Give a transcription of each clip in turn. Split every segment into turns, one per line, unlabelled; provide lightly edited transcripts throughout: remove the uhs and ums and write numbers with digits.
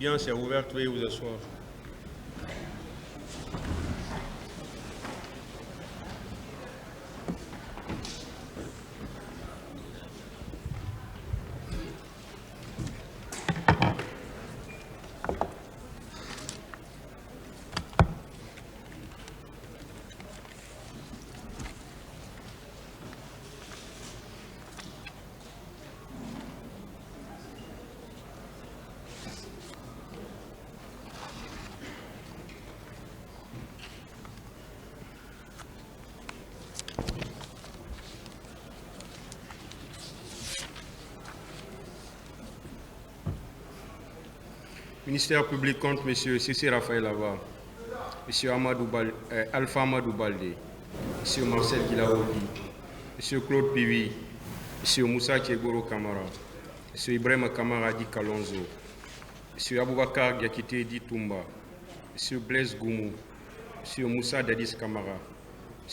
L'audience est ouverte, veuillez vous asseoir. Ministère public contre M. Sissi Raphaël Lava, M. Alpha Amadou Baldé, M. Marcel Guilaoudi, M. Claude Pivi, M. Moussa Tchegoro Kamara, M. Ibrahim Kamara Di Kalonzo, M. Aboubakar Diakité Di Toumba, M. Blaise Goumou, M. Moussa Dadis Kamara,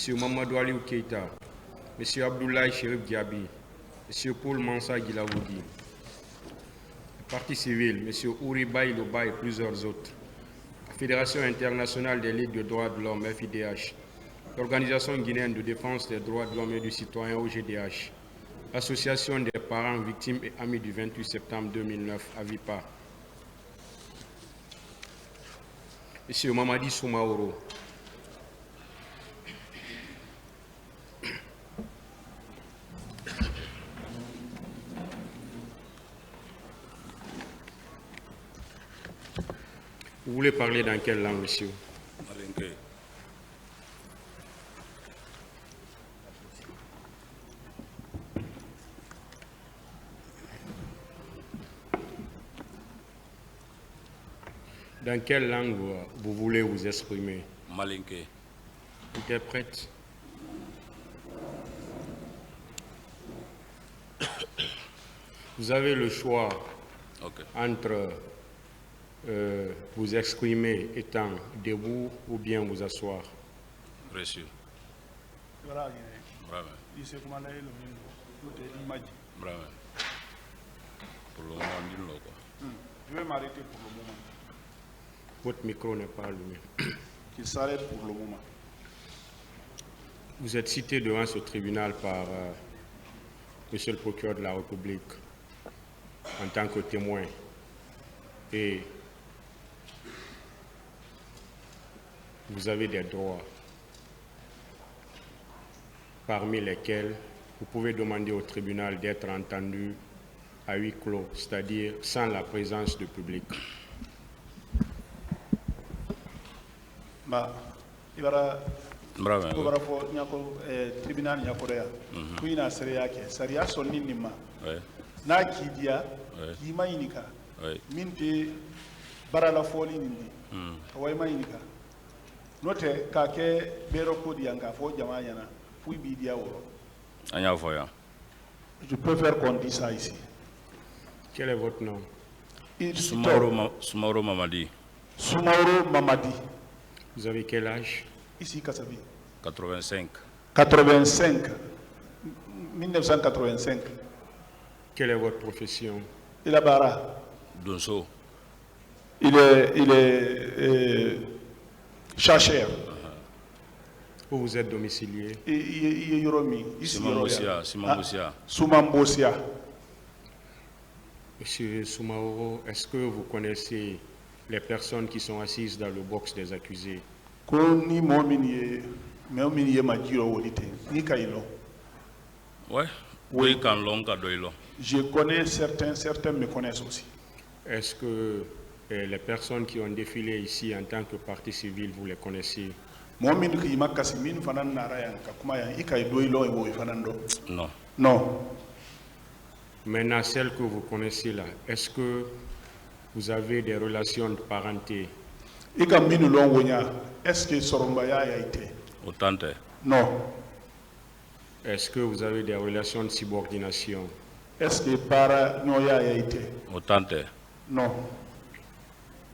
M. Mamadou Aliou Keita, M. Abdoulaye Chérif Diaby, M. Paul Mansa Guilaoudi, Parti civil, M. Ouri Baïloba et plusieurs autres, la Fédération internationale des ligues de droits de l'homme, FIDH, l'Organisation guinéenne de défense des droits de l'homme et du citoyen, OGDH, l'Association des parents, victimes et amis du 28 septembre 2009, AVIPA, M. Mamadi Soumaoro, Vous voulez parler dans quelle langue, monsieur?
Malinké.
Dans quelle langue vous voulez vous exprimer?
Malinké.
Interprète. Vous avez le choix entre vous exprimer étant debout ou bien vous asseoir.
Reçu.
Bravo.
Bravo. Bravo. Pour le moment, dis-le quoi.
Je vais m'arrêter pour le moment.
Votre micro n'est pas allumé.
Qu'il s'arrête pour le moment.
Vous êtes cité devant ce tribunal par Monsieur le procureur de la République en tant que témoin. Et vous avez des droits, parmi lesquels vous pouvez demander au tribunal d'être entendu à huis clos, c'est-à-dire sans la présence du public.
Bravo. Tribunal Nyakorea. Kuina Seriake, Saria Soninima. Na Kidia, Imainika. Minti Barala Folindi. Kawaimanika. Note Kake Beroko Dianga for Jamayana, Puibidia Oro.
Agnavoya.
Je préfère qu'on dise ça ici.
Quel est votre nom?
Soumaoro Mamadi.
Soumaoro Mamadi.
Vous avez quel âge?
Ici, Kassabi.
85.
85. 1985.
Quelle est votre profession?
Il est bara.
Donso.
Il est chercheur.
Où vous êtes domicilié?
Soumambosia.
Monsieur Soumaoro, est-ce que vous connaissez les personnes qui sont assises dans le box des accusés?
Ouais. Oui, quand l'on a doilo.
Je connais certains me connaissent aussi.
Est-ce que les personnes qui ont défilé ici en tant que partie civile, vous les connaissez?
Non.
Non.
Maintenant, celles que vous connaissez là, est-ce que vous avez des relations de parenté?
Est-ce que Sorombaya a été?
Autant.
Non.
Est-ce que vous avez des relations de subordination?
Est-ce que Paranoia a été?
Autant.
Non.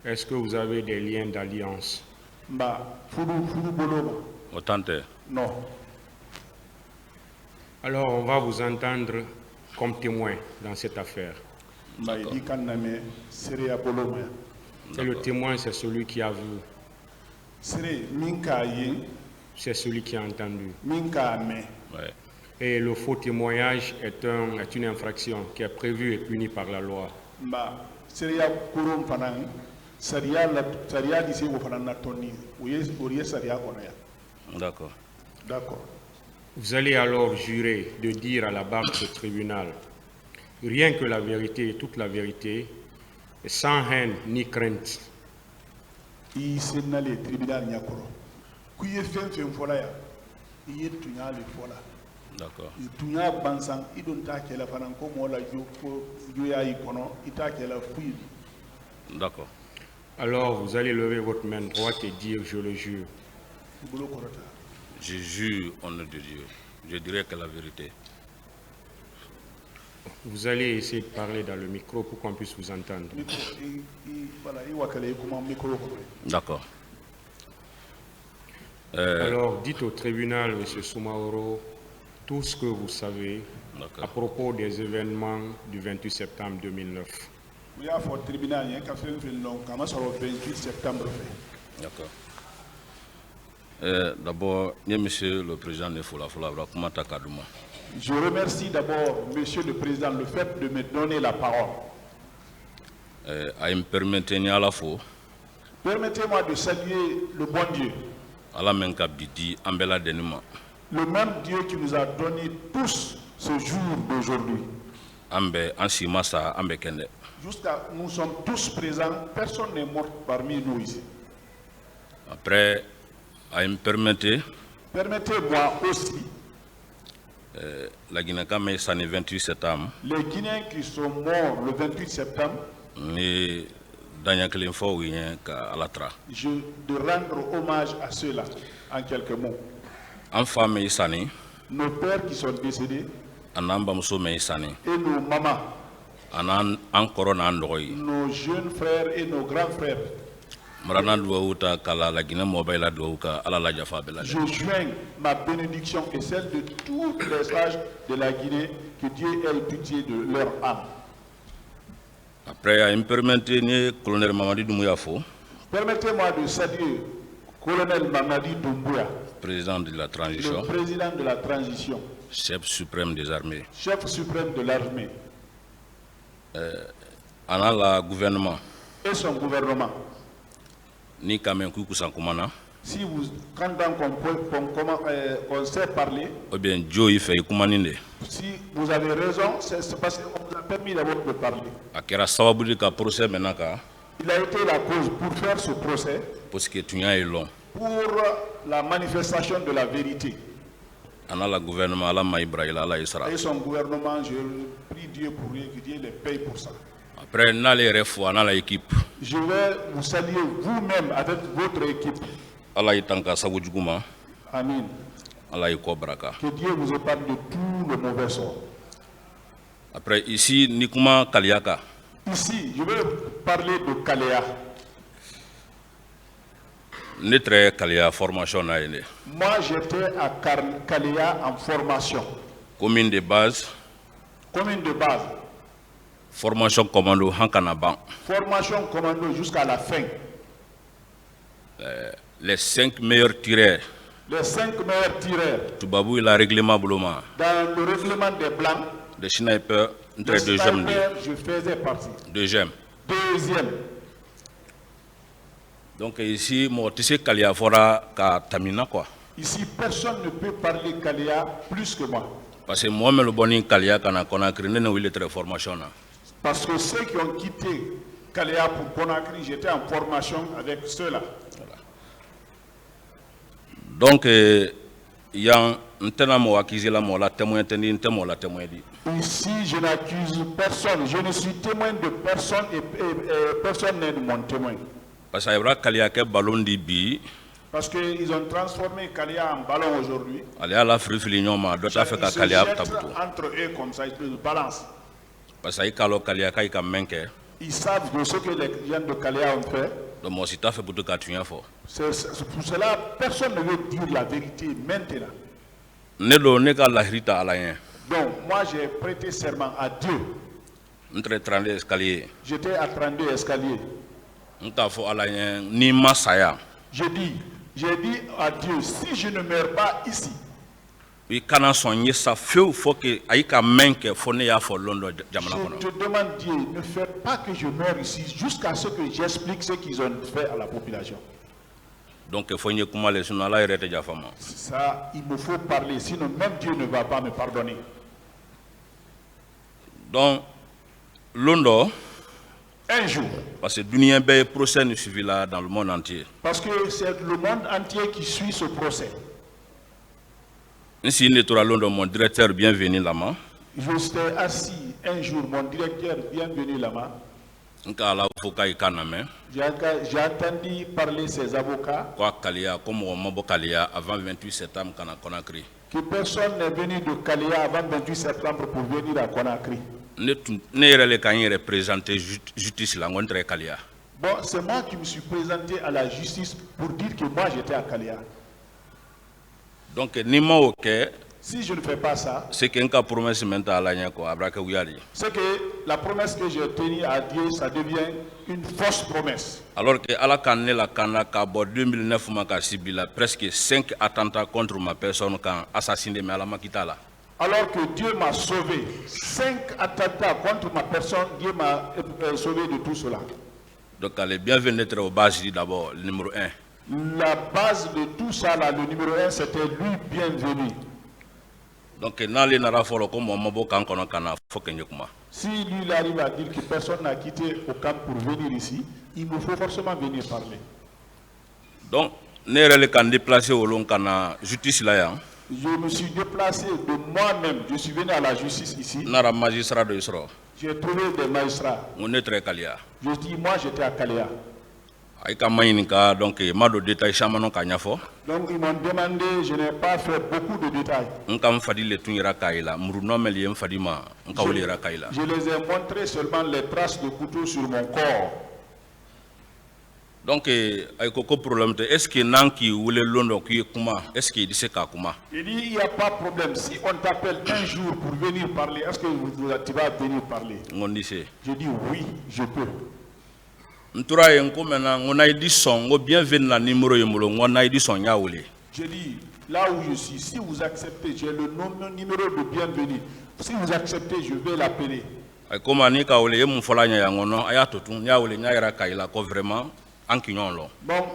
Est-ce que vous avez des liens d'alliance?
Autant.
Non.
Alors, on va vous entendre comme témoin dans cette affaire. Et le témoin, c'est celui qui a vu,
Sere minka ye,
c'est celui qui a entendu.
minka me.
Ouais.
Et le faux témoignage est une infraction qui est prévue et punie par la loi.
Mba sere ya kurum fanan sariya di se wo fanan na tonni. Oye sariya kono ya.
D'accord.
D'accord.
Vous allez alors jurer de dire à la barre de ce tribunal rien que la vérité et toute la vérité, sans haine ni crainte.
I senale tribunal nyakoro. Ku ye fen fola ya. I ye tunya le fola.
D'accord.
I tunya bansan i don ta kela fanan ko mo la jo ko jo ya i kono i ta kela fuyi.
D'accord.
Alors vous allez lever votre main droite et dire je le jure.
Bolo korota.
Je jure au nom de Dieu. Je dirai que la vérité.
Vous allez essayer de parler dans le micro pour qu'on puisse vous entendre.
Micro voilà i wakale kuma micro ko.
D'accord.
Alors dites au tribunal, M. Soumaoro, tout ce que vous savez à
D'accord.
propos des événements du 28 septembre 2009.
Il y a un tribunal qui a fait un long, comme ça, le 28 septembre.
D'accord. D'abord, monsieur le président de Fola, comment tu as dit?
Je remercie d'abord, monsieur le président, le fait de me donner la parole. Permettez-moi de saluer le bon Dieu. Le même Dieu qui nous a donné tous ce jour d'aujourd'hui. Jusqu'à nous sommes tous présents, personne n'est mort parmi nous ici.
Après,
permettez-moi aussi,
la Guinée-Cameroun, c'est le 28 septembre.
les Guinéens qui sont morts le 28 septembre,
de
rendre hommage à ceux-là, en quelques mots. Nos pères qui sont décédés, et nos mamans, nos jeunes frères et nos grands frères. Je joins ma bénédiction et celle de tous les sages de la Guinée, que Dieu ait pitié de leur âme.
Après,
Permettez-moi de saluer colonel Mamadi Doumbouya,
président de la transition,
le président de la transition,
chef suprême des armées,
chef suprême de l'armée,
le gouvernement,
et son gouvernement.
ni Kamen Kuku Sankumana,
Si vous, quand on sait parler,
ou bien Joe fait Kumaninde,
si vous avez raison, c'est parce qu'on vous a permis d'abord de parler.
Akera Sawabudi ka procès menaka,
Il a été la cause pour faire ce procès,
parce que tu est long.
pour la manifestation de la vérité.
Le gouvernement, Allah Maïbraïla, Allah Isra.
Et son gouvernement, je prie Dieu pour lui, que Dieu les paye pour ça.
Après, on a les refus, on a l'équipe.
Je vais vous saluer vous-même avec votre équipe.
Allah Itanka Sawujuguma,
Amen.
Allah Ikobraka.
Que Dieu vous épargne de tout le mauvais sort.
Après, ici, Nikuma Kaliaka.
Ici, je vais parler de Kaléa.
Notre Kalia formation a été.
Moi, j'étais à Kaléa en formation.
Commune de base,
Commune de base.
formation commando Hankanaban.
Formation commando jusqu'à la fin.
Les 5 meilleurs tireurs.
Les 5 meilleurs tireurs.
Toubabou, il a règlement Bouloma.
Dans le règlement des blancs,
Des snipers, entre
le
deuxième.
sniper, je faisais partie.
Deuxième.
Deuxième.
Donc ici, moi, tu sais Kalia Fora Tamina quoi.
Ici, personne ne peut parler Kaléa plus que moi.
Parce que moi, le boni Kalia Kana Conakry, nous il est très formation.
Parce que ceux qui ont quitté Kaléa pour Conakry, j'étais en formation avec ceux-là.
Donc, il y a un témoin qui est là, la témoin, la témoin.
Ici, je n'accuse personne. Je ne suis témoin de personne et personne n'est mon témoin.
Parce qu'il y a Kalia qui ballon de bi.
Parce qu'ils ont transformé Kaléa en ballon aujourd'hui.
Allez à la friflignon, ma doit faire
Ils se
Kalia
jettent
tabuto.
entre eux comme ça, ils se balancent.
Parce que Kalia qui est menke.
Ils savent de ce que les gens de Kaléa ont fait.
Donc, moi, si tu as fait pour te catcher fort.
C'est pour cela personne ne veut dire la vérité maintenant.
Nedo nega la hirita alayen.
Donc, moi, j'ai prêté serment à Dieu.
Entre 32 escaliers.
J'étais à 32 escaliers.
nka fo ala ɲɛ ni ma saya
J'ai dit à Dieu, si je ne meurs pas ici,
i kana sɔn ye sa fewu fo ke a yi ka mɛn kɛ fo ne y'a fɔ lon dɔ jamana
je
kɔnɔ
te demande Dieu, ne faites pas que je meure ici jusqu'à ce que j'explique ce qu'ils ont fait à la population.
donc fo n ye kuma le sinon ala yɛrɛ tɛ jafa ma
Ça, il me faut parler, sinon même Dieu ne va pas me pardonner.
donc lon dɔ
Un jour,
parce que duniɲɛ bɛɛ ye procès ni suivi la dans le monde entier
parce que c'est le monde entier qui suit ce procès.
n si ne tora lon dɔ mon directeur bienvenu lama
J'étais assis un jour, mon directeur bienvenu là-bas.
n ka ala fo k'a yi kan lamɛn
J'ai entendu parler ses avocats
ko a kaliya ko mɔgɔ ma bɔ kaliya avant 28 septembre ka na Conakry
que personne n'est venu de Kaléa avant 28 septembre pour venir à Conakry.
ne yɛrɛ le ka n yɛrɛ présenter justice la n ko n tɛ kaliya
Bon, c'est moi qui me suis présenté à la justice pour dire que moi j'étais à Kaléa.
donc ni ma o kɛ
Si je ne fais pas ça,
c'est que n ka promesse mɛn ta ala ɲɛ kɔ a bɛra kɛ wuya de ye
c'est que la promesse que j'ai tenue à Dieu, ça devient une fausse promesse.
alors que ala ka ne la kanna k'a bɔ 2009 ma ka si bi la presque 5 attentats contre ma personne kan assassiné mais ala ma kita la
Alors que Dieu m'a sauvé, 5 attentats contre ma personne, Dieu m'a sauvé de tout cela.
donc elle est bienvenue d'être au base d'abord le numéro 1
La base de tout ça, là, le numéro 1, c'était lui bienvenu.
donc n'ale nara fɔlɔ ko mɔgɔ ma bɔ kan kɔnɔ ka na fɔ kɛ n ye kuma
Si lui il arrive à dire que personne n'a quitté au camp pour venir ici, il me faut forcément venir parler.
donc ne yɛrɛ le kan déplacé olu ka na justice la yan
Je me suis déplacé de moi-même, je suis venu à la justice ici,
n nara magistrat dɔ sɔrɔ
j'ai trouvé des magistrats.
n ko ne tɛ kaliya
Je dis, moi j'étais à Kaléa.
a yi ka ma ɲininka donc ma don détail caman ka ɲɛfɔ
Donc ils m'ont demandé, je n'ai pas fait beaucoup de détails.
n ka n fadi le tun yira k'a yi la muru nɔmɛli ye n fadi ma n ka wuli yira k'a yi la
Je les ai montré seulement les traces de couteau sur mon corps.
donc a yi ko ko problème tɛ est ce que n'an k'i wele lon dɔ k'i ye kuma est ce que i bɛ se k'a kuma
Il dit, il n'y a pas de problème. Si on t'appelle un jour pour venir parler, est-ce que tu vas venir parler?
n ko n di se
Je dis, oui, je peux.
n tora yen n ko maintenant n ko n'a yi di sɔn n ko bienvenue la numéro ye n bolo n ko n'a yi di sɔn n y'a wele
Je dis, là où je suis, si vous acceptez, j'ai le numéro de bienvenue. Si vous acceptez, je vais l'appeler.
a yi ko ma ni ka wele ye mun fɔla ɲɛ yan n ko non a y'a to tun n y'a wele n y'a yira k'a yi la ko vraiment an k'i ɲɔgɔn lɔn
Bon,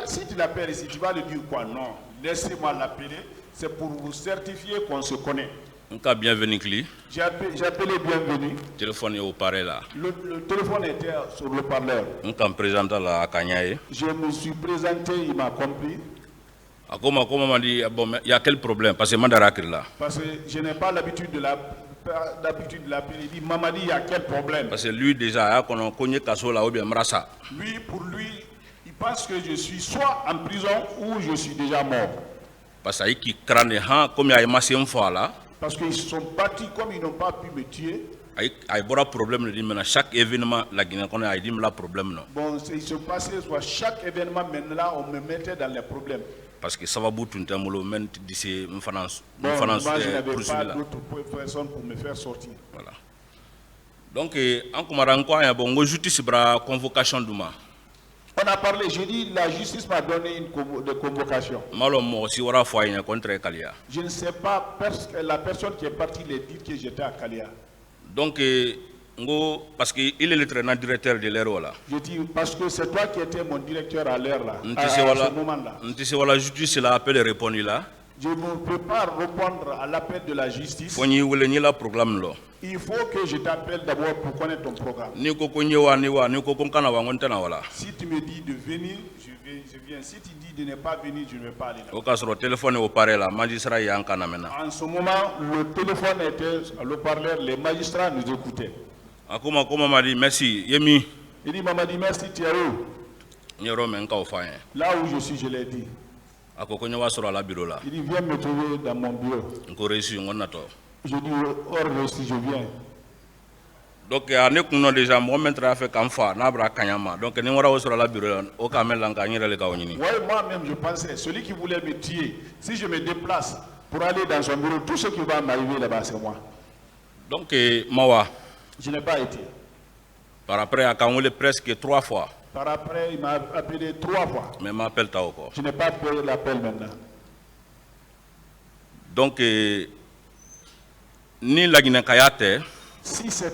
si tu l'appelles ici, tu vas lui dire quoi? Non, laissez-moi l'appeler. C'est pour vous certifier qu'on se connaît.
n ka bienvenue kili
J'ai appelé bienvenue.
téléphone ye o pare la
Le téléphone était sur le parleur.
n ka n présenta la a ka ɲa ye
Je me suis présenté, il m'a compris.
a ko ma ko mamadi bon mais y a quel problème parce que ma dara kiri la
Parce que je n'ai pas l'habitude de l'appeler. Il dit, Mamadi, il y a quel problème?
parce que lui déjà a y'a kɔnɔ ko n ye kaso la ou bien n bara sa
Lui, pour lui, il pense que je suis soit en prison ou je suis déjà mort.
parce que a yi k'i karan de han komi a ye ma se n fɔ a la
Parce qu'ils sont partis comme ils n'ont pas pu me tuer.
a yi bɔra problème de di maintenant chaque événement la Guinée kɔnɔ a yi di mi la problème non
Bon, il se passait soit chaque événement, maintenant, on me mettait dans les problèmes.
parce que sababu tun tɛ n bolo mɛ n di se n fana
Bon, moi, je n'avais
poursuivi
pas
la
d'autres personnes pour me faire sortir.
voilà donc an kumara n ko an ya bon n ko justice bara convocation d'u ma
On a parlé, j'ai dit, la justice m'a donné des convocations.
n b'a lɔn mɔgɔ si wɛrɛ fɔ a ye ɲɛ ko n tɛ kaliya
Je ne sais pas, la personne qui est partie les dire que j'étais à Kaléa.
donc n ko parce que il est le traînant directeur de l'heure wala
Je dis, parce que c'est toi qui étais mon directeur à l'heure là,
n
à
tɛ se wala
ce moment-là.
n tɛ se wala justice la appel répondre la
Je ne peux pas répondre à l'appel de la justice.
fo n y'i wele n y'i la programme lɔ
Il faut que je t'appelle d'abord pour connaître ton programme.
n'i ko ko n ye wa ni wa n'i ko ko n kana wa n ko n tɛ na wala
Si tu me dis de venir, je viens. Si tu dis de ne pas venir, je ne vais pas aller là.
o k'a sɔrɔ téléphone ye o pare la magistrat y'an kana mɛn na
En ce moment, le téléphone était à l'eau-parleur, les magistrats nous écoutaient.
a ko ma ko mamadi merci ye min
Il dit, Mamadi, merci, tu es où?
n ye yɔrɔ mɛn n k'aw fɔ an ye
Là où je suis, je l'ai dit.
a ko n ye wa sɔrɔ a la bureau la
Il dit, viens me trouver dans mon bureau.
n ko reçu n ko n natɔ
Je dis, hors reçu, je viens.
donc a ne kun dɔ déjà mɔgɔ min taara fɛ k'an fa n'a bɔra kaɲa ma donc ni n wara o sɔrɔ a la bureau la o k'a mɛn la nka n yɛrɛ le k'aw ɲini
Ouais, moi-même, je pensais, celui qui voulait me tuer, si je me déplace pour aller dans son bureau, tout ce qui va m'arriver là-bas, c'est moi.
donc mawa
Je n'ai pas été.
par après a k'an wele presque 3 fois
Par après, il m'a appelé 3 fois.
Mais m'appelle ta encore.
Je n'ai pas payé l'appel maintenant.
Donc, ni la Guinée Kayate,
Si ce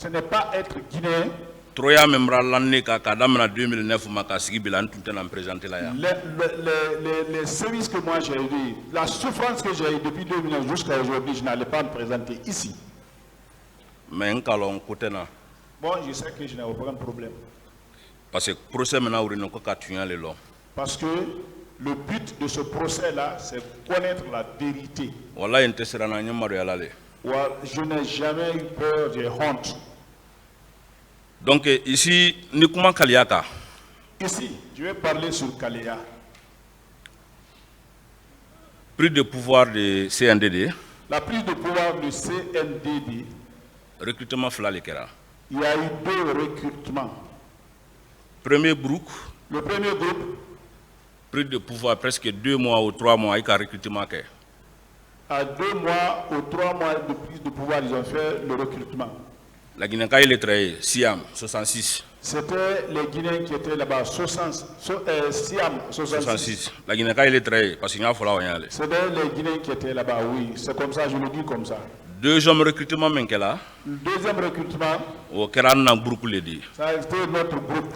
n'est pas être guinéen,
Troya memra l'année kadamna 2009 makasigi bilan tout en présenté là.
les services que moi j'ai eu, la souffrance que j'ai eue depuis 2009 jusqu'à aujourd'hui, je n'allais pas me présenter ici.
Mais un calon côté na.
Bon, je sais que je n'ai aucun problème.
Parce que procès maintenant où nous avons les lois.
Parce que le but de ce procès-là, c'est connaître la vérité.
Voilà une tessera na nyamaru yalale.
Je n'ai jamais eu peur, j'ai honte.
Donc ici, Nikuma Kaliaka.
Ici, je vais parler sur Kalea.
Prise de pouvoir de CNDD.
La prise de pouvoir du CNDD,
Recrutement Flalekera.
il y a eu 2 recrutements.
Premier groupe,
Le premier groupe,
prise de pouvoir presque 2 mois ou 3 mois avec un recrutement.
à 2 mois ou 3 mois de prise de pouvoir, ils ont fait le recrutement.
La Guinée Kaye est très Siam 66.
C'était les Guinéens qui étaient là-bas, Siam 66.
La Guinée Kaye est très parce qu'il y a fallu y aller.
C'était les Guinéens qui étaient là-bas, oui. C'est comme ça, je le dis comme ça.
Deuxième recrutement Menkela,
Le deuxième recrutement,
au Keran na groupe le dit.
ça a été notre groupe.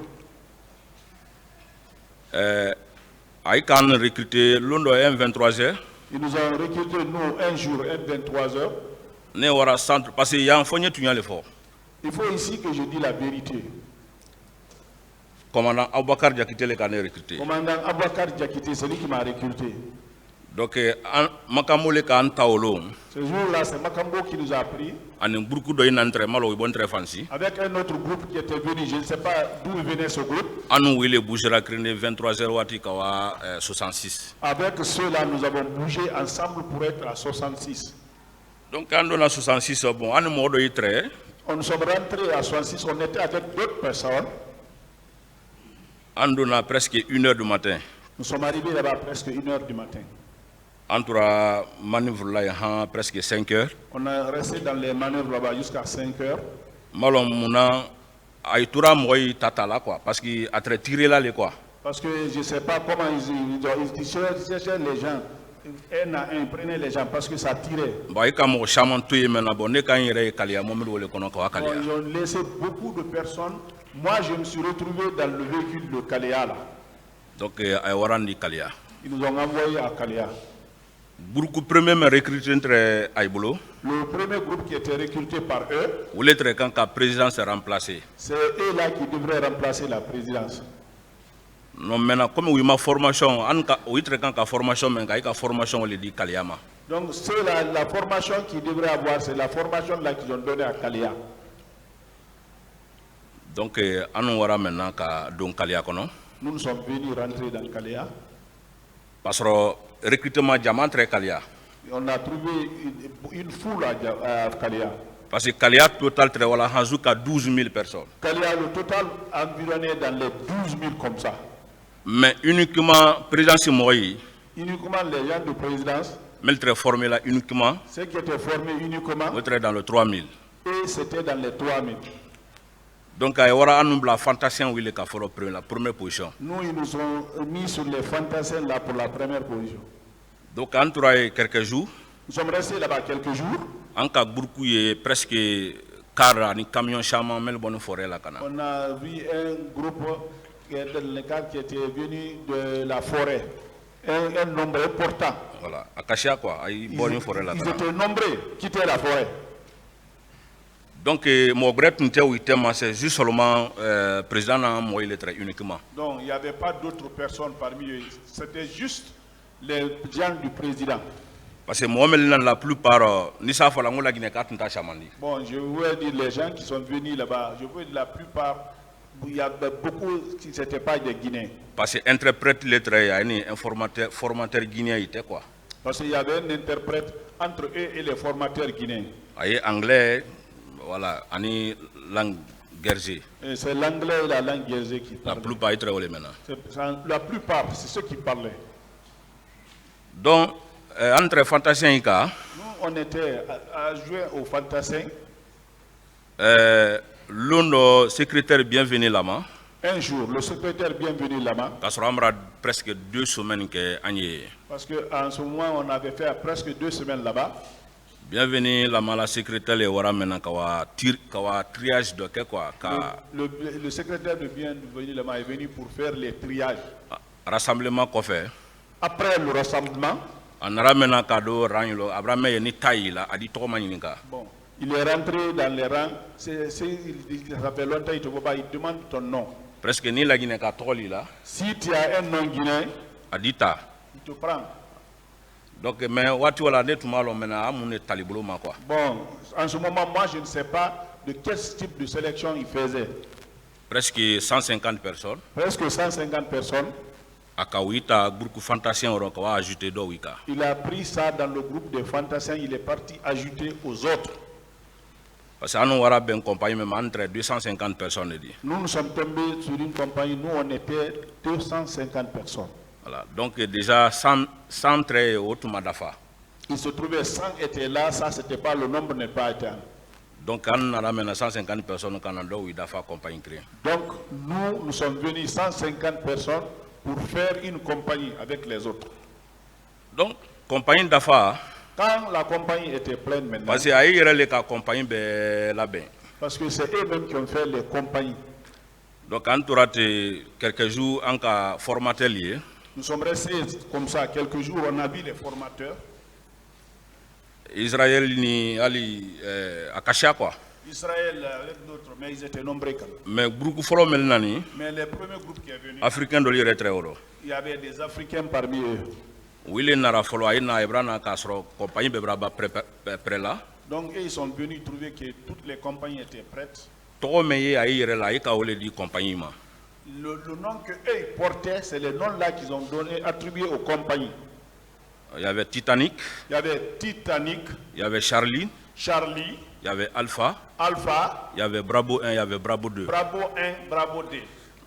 Aïe quand recruté l'ondo M23h,
Ils nous ont recruté, nous, un jour, un 23h.
ne wara centre parce qu'il y a un fournier tunnel l'effort.
Il faut ici que je dise la vérité.
Commandant Aboubakar Diakité le canet recruté.
Commandant Aboubakar Diakité, c'est lui qui m'a recruté.
Donc Makambo le kan taolo,
Ce jour-là, c'est Makambo qui nous a pris,
en un beaucoup de inantre malo ibon très fancy.
avec un autre groupe qui était venu. Je ne sais pas d'où venait ce groupe.
Anu wile bougera créné 23h wati kawa 66.
Avec ceux-là, nous avons bougé ensemble pour être à 66.
Donc quand on a 66 bon, anu modo itre.
Nous sommes rentrés à 66, on était avec d'autres personnes.
On a presque 1h du matin.
Nous sommes arrivés là-bas presque 1h du matin.
Entre manœuvre là, presque 5h.
On est resté dans les manœuvres là-bas jusqu'à 5h.
Malom muna aitura moy tatala quoi parce qu'il a très tiré là les quoi.
Parce que je ne sais pas comment ils cherchaient les gens. Un à un, ils prenaient les gens parce que ça tirait.
Bah il comme chaman tué maintenant bon ne kan yere kalia momel wole kono ko
Bon,
kalia.
ils ont laissé beaucoup de personnes. Moi, je me suis retrouvé dans le véhicule de Kalea là.
Donc ay warandi kalia.
Ils nous ont envoyés à Kalea.
Beaucoup premier me recruté entre aybolo.
Le premier groupe qui était recruté par eux,
Ou l'être quand la présidence est remplacée.
c'est eux là qui devraient remplacer la présidence.
Non maintenant comme oui ma formation anka ou être quand la formation men ka formation le dit kaliama.
Donc, c'est la formation qu'ils devraient avoir, c'est la formation là qu'ils ont donnée à Kalea.
Donc anu wara maintenant ka don kalia kono.
Nous sommes venus rentrer dans Kalea.
Parce que recrutement diamant très kalia.
Et on a trouvé une foule à Kalea.
Parce que kalia total très wala hanzuka 12 000 personnes.
Kalea, le total environné dans les 12 000 comme ça.
Mais uniquement présidence moi
Uniquement les gens de présidence,
mais très formé là uniquement
ceux qui étaient formés uniquement,
très dans le 3000.
et c'était dans les 3 000.
Donc il y aura un nombre de fantassins où il est la première position.
Nous, ils nous ont mis sur les fantassins là pour la première position.
Donc en quelques jours,
Nous sommes restés là-bas quelques jours.
en cas beaucoup est presque car ni camion chaman Melbourne forêt là kana.
On a vu un groupe qui était dans le cadre qui était venu de la forêt. Un nombre important.
Voilà, Akashia quoi, ay bonne forêt là.
Ils étaient nombreux qui étaient la forêt.
Donc mon grep c'est juste seulement président na moi il est très uniquement.
Donc il n'y avait pas d'autres personnes parmi eux. C'était juste les gens du président.
Parce que moi la plupart ni ça fala ngola Guinée katnta chamandi.
Bon, je veux dire les gens qui sont venus là-bas, je veux dire la plupart, il y a beaucoup qui n'étaient pas des Guinéens.
Parce que interprète lettre un formateur guinéen était quoi.
Parce qu'il y avait un interprète entre eux et les formateurs guinéens.
Aye anglais voilà, ani langue guerrier.
C'est l'anglais et la langue guerrier qui
La
parlent.
plupart est très haut maintenant.
La plupart, c'est ceux qui parlaient.
Donc entre fantasien et cas,
Nous, on était à jouer au fantassin.
l'un secrétaire bienvenu là-bas.
Un jour, le secrétaire bienvenu là-bas,
k'a sɔrɔ an bɔra presque 2 semaines kɛ an ye.
parce qu'en ce moment, on avait fait presque 2 semaines là-bas.
Bienvenue lama la secrétaire le wara mena kawa triage dɔ kɛ quoi ka
Le secrétaire de bienvenu là-bas est venu pour faire les triages.
rassemblement kɔfɛ.
Après le rassemblement,
a nara mena ka do rang lo abraham ye ni taille la a di tɔgɔ ma ɲininka.
bon, il est rentré dans les rangs. Ça fait longtemps, il demande ton nom.
Presque ni la Guinée ka tɔgɔ li la.
Si tu as un nom guinéen,
A di ta.
il te prend.
Donc mais waati wala ne tuma lo mena amun ne talibolo ma quoi.
Bon, en ce moment, moi, je ne sais pas de quel type de sélection il faisait.
Presque 150 personnes.
Presque 150 personnes.
A ka wita groupe fantasien oro ka wa ajouter do wika.
Il a pris ça dans le groupe des fantassiens. Il est parti ajouter aux autres.
Parce que anu wara ben compagnie même entre 250 personnes dit.
Nous sommes tombés sur une compagnie. Nous, on était 250 personnes.
Voilà. Donc déjà 100 très automa dafa.
Il se trouvait 100 étaient là. Ça, c'était pas le nombre n'est pas atteint.
Donc on a ramené 150 personnes quand on doit dafa compagnie créée.
Donc, nous sommes venus 150 personnes pour faire une compagnie avec les autres.
Donc compagnie dafa.
Quand la compagnie était pleine maintenant,
Parce que ayi yɛrɛ le ka compagnie bɛɛ labɛn.
parce que c'est eux-mêmes qui ont fait les compagnies.
Donc an tora ten quelques jours an ka formateur ye.
Nous sommes restés comme ça quelques jours. On a vu les formateurs.
Israël ni ali akashia quoi.
Israël avec d'autres, mais ils étaient nombreux quand même.
Mais groupe fɔlɔ mɛli nani
Mais le premier groupe qui est venu,
africain dɔ yɛrɛ très woro.
il y avait des Africains parmi eux.
Wile nara fɔlɔ ayi na ibra na k'a sɔrɔ compagnie bɛɛ bɛra ba prêt la.
Donc eux, ils sont venus trouver que toutes les compagnies étaient prêtes.
Tɔgɔ mɛ ye ayi yɛrɛ la ayi ka wele di compagnie ma.
Le nom que eux ils portaient, c'est le nom là qu'ils ont donné, attribué aux compagnies.
Il y avait Titanic,
Il y avait Titanic,
il y avait Charlie,
Charlie,
il y avait Alpha,
Alpha,
il y avait Bravo 1, il y avait Bravo 2.
Bravo 1, Bravo 2.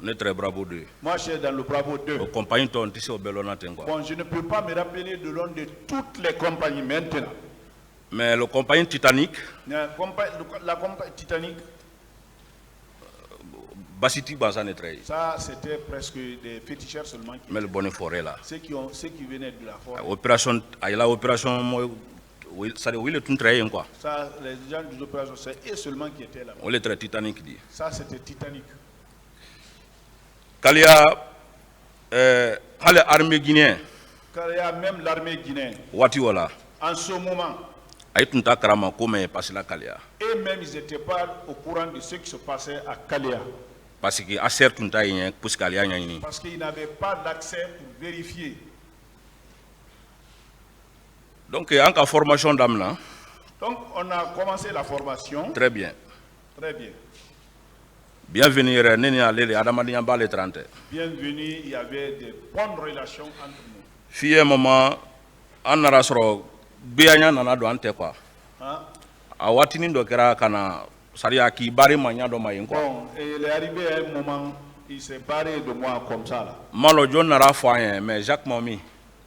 On est très Bravo 2.
Moi, je suis dans le Bravo 2.
Aux compagnies ton tissé au belona quoi.
Bon, je ne peux pas me rappeler le nom de toutes les compagnies maintenant.
Mais le compagnie Titanic,
La compagnie Titanic,
Basiti Bazan est très.
ça c'était presque des féticheurs seulement.
Mais le bonnet forêt là.
Ceux qui venaient de la forêt.
Opération, aïe la opération, ça veut dire tout très quoi.
Ça, les gens des opérations, c'est eux seulement qui étaient là.
On est très Titanic dit.
Ça c'était Titanic.
Quand il y a l'armée guinéenne,
Car il y a même l'armée guinéenne.
Wati wala,
En ce moment,
aïe tout ta karama comme passe la Kalia.
eux-mêmes, ils n'étaient pas au courant de ce qui se passait à Kaléa.
Parce que à certain temps, il y a plus Kalia ni.
Parce qu'ils n'avaient pas d'accès pour vérifier.
Donc en cas formation d'âme
Donc, on a commencé la formation.
très bien.
Très bien.
Bienvenue, Nene Alele, Adamadian Bale 30.
Bienvenue, il y avait de bonnes relations entre nous.
Fille maman, an nara sɔrɔ biyanya nana don an tɛ quoi.
Hein?
A waatinin dɔ kɛra ka na sari a k'i bari ma ɲa dɔ ma yen quoi.
Bon, et il est arrivé à un moment, il s'est barré de moi comme ça là.
Malo John nara fɔ an ye mais Jacques Maomi.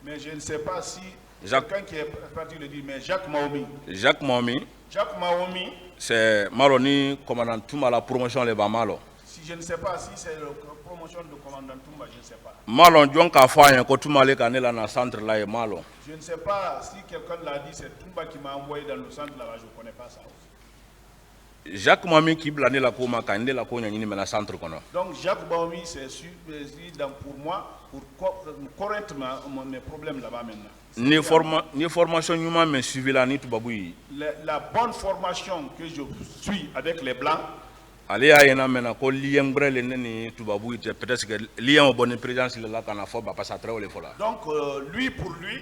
Mais je ne sais pas si
Jacques-
quelqu'un qui est parti le dire, mais Jacques Maomi.
Jacques Maomi,
Jacques Maomi,
c'est Malo ni commandant Touma la promotion le ba Malo.
si je ne sais pas si c'est la promotion de commandant Toumba, je ne sais pas.
Malo John k'a fɔ an ye ko Touma le ka ne la na centre la ye Malo.
Je ne sais pas si quelqu'un l'a dit, c'est Toumba qui m'a envoyé dans le centre là-bas, je ne connais pas ça aussi.
Jacques Maomi k'i bila ne la ko ma ka ne la ko ɲɛɲini mɛ na centre kɔnɔ.
Donc Jacques Maomi, c'est pour moi, pour correctement mes problèmes là-bas maintenant.
Ni formation ɲuman mɛ suivi la ni tubabu ye.
La bonne formation que je suis avec les Blancs,
Ale y'a ye na mɛ na ko lien wɛrɛ le ne ni tubabu tɛ peut-être que lien o bɔ ni présidence le la ka na fɔ ba parce que a tɛrɛ o le fɔ la.
donc lui pour lui,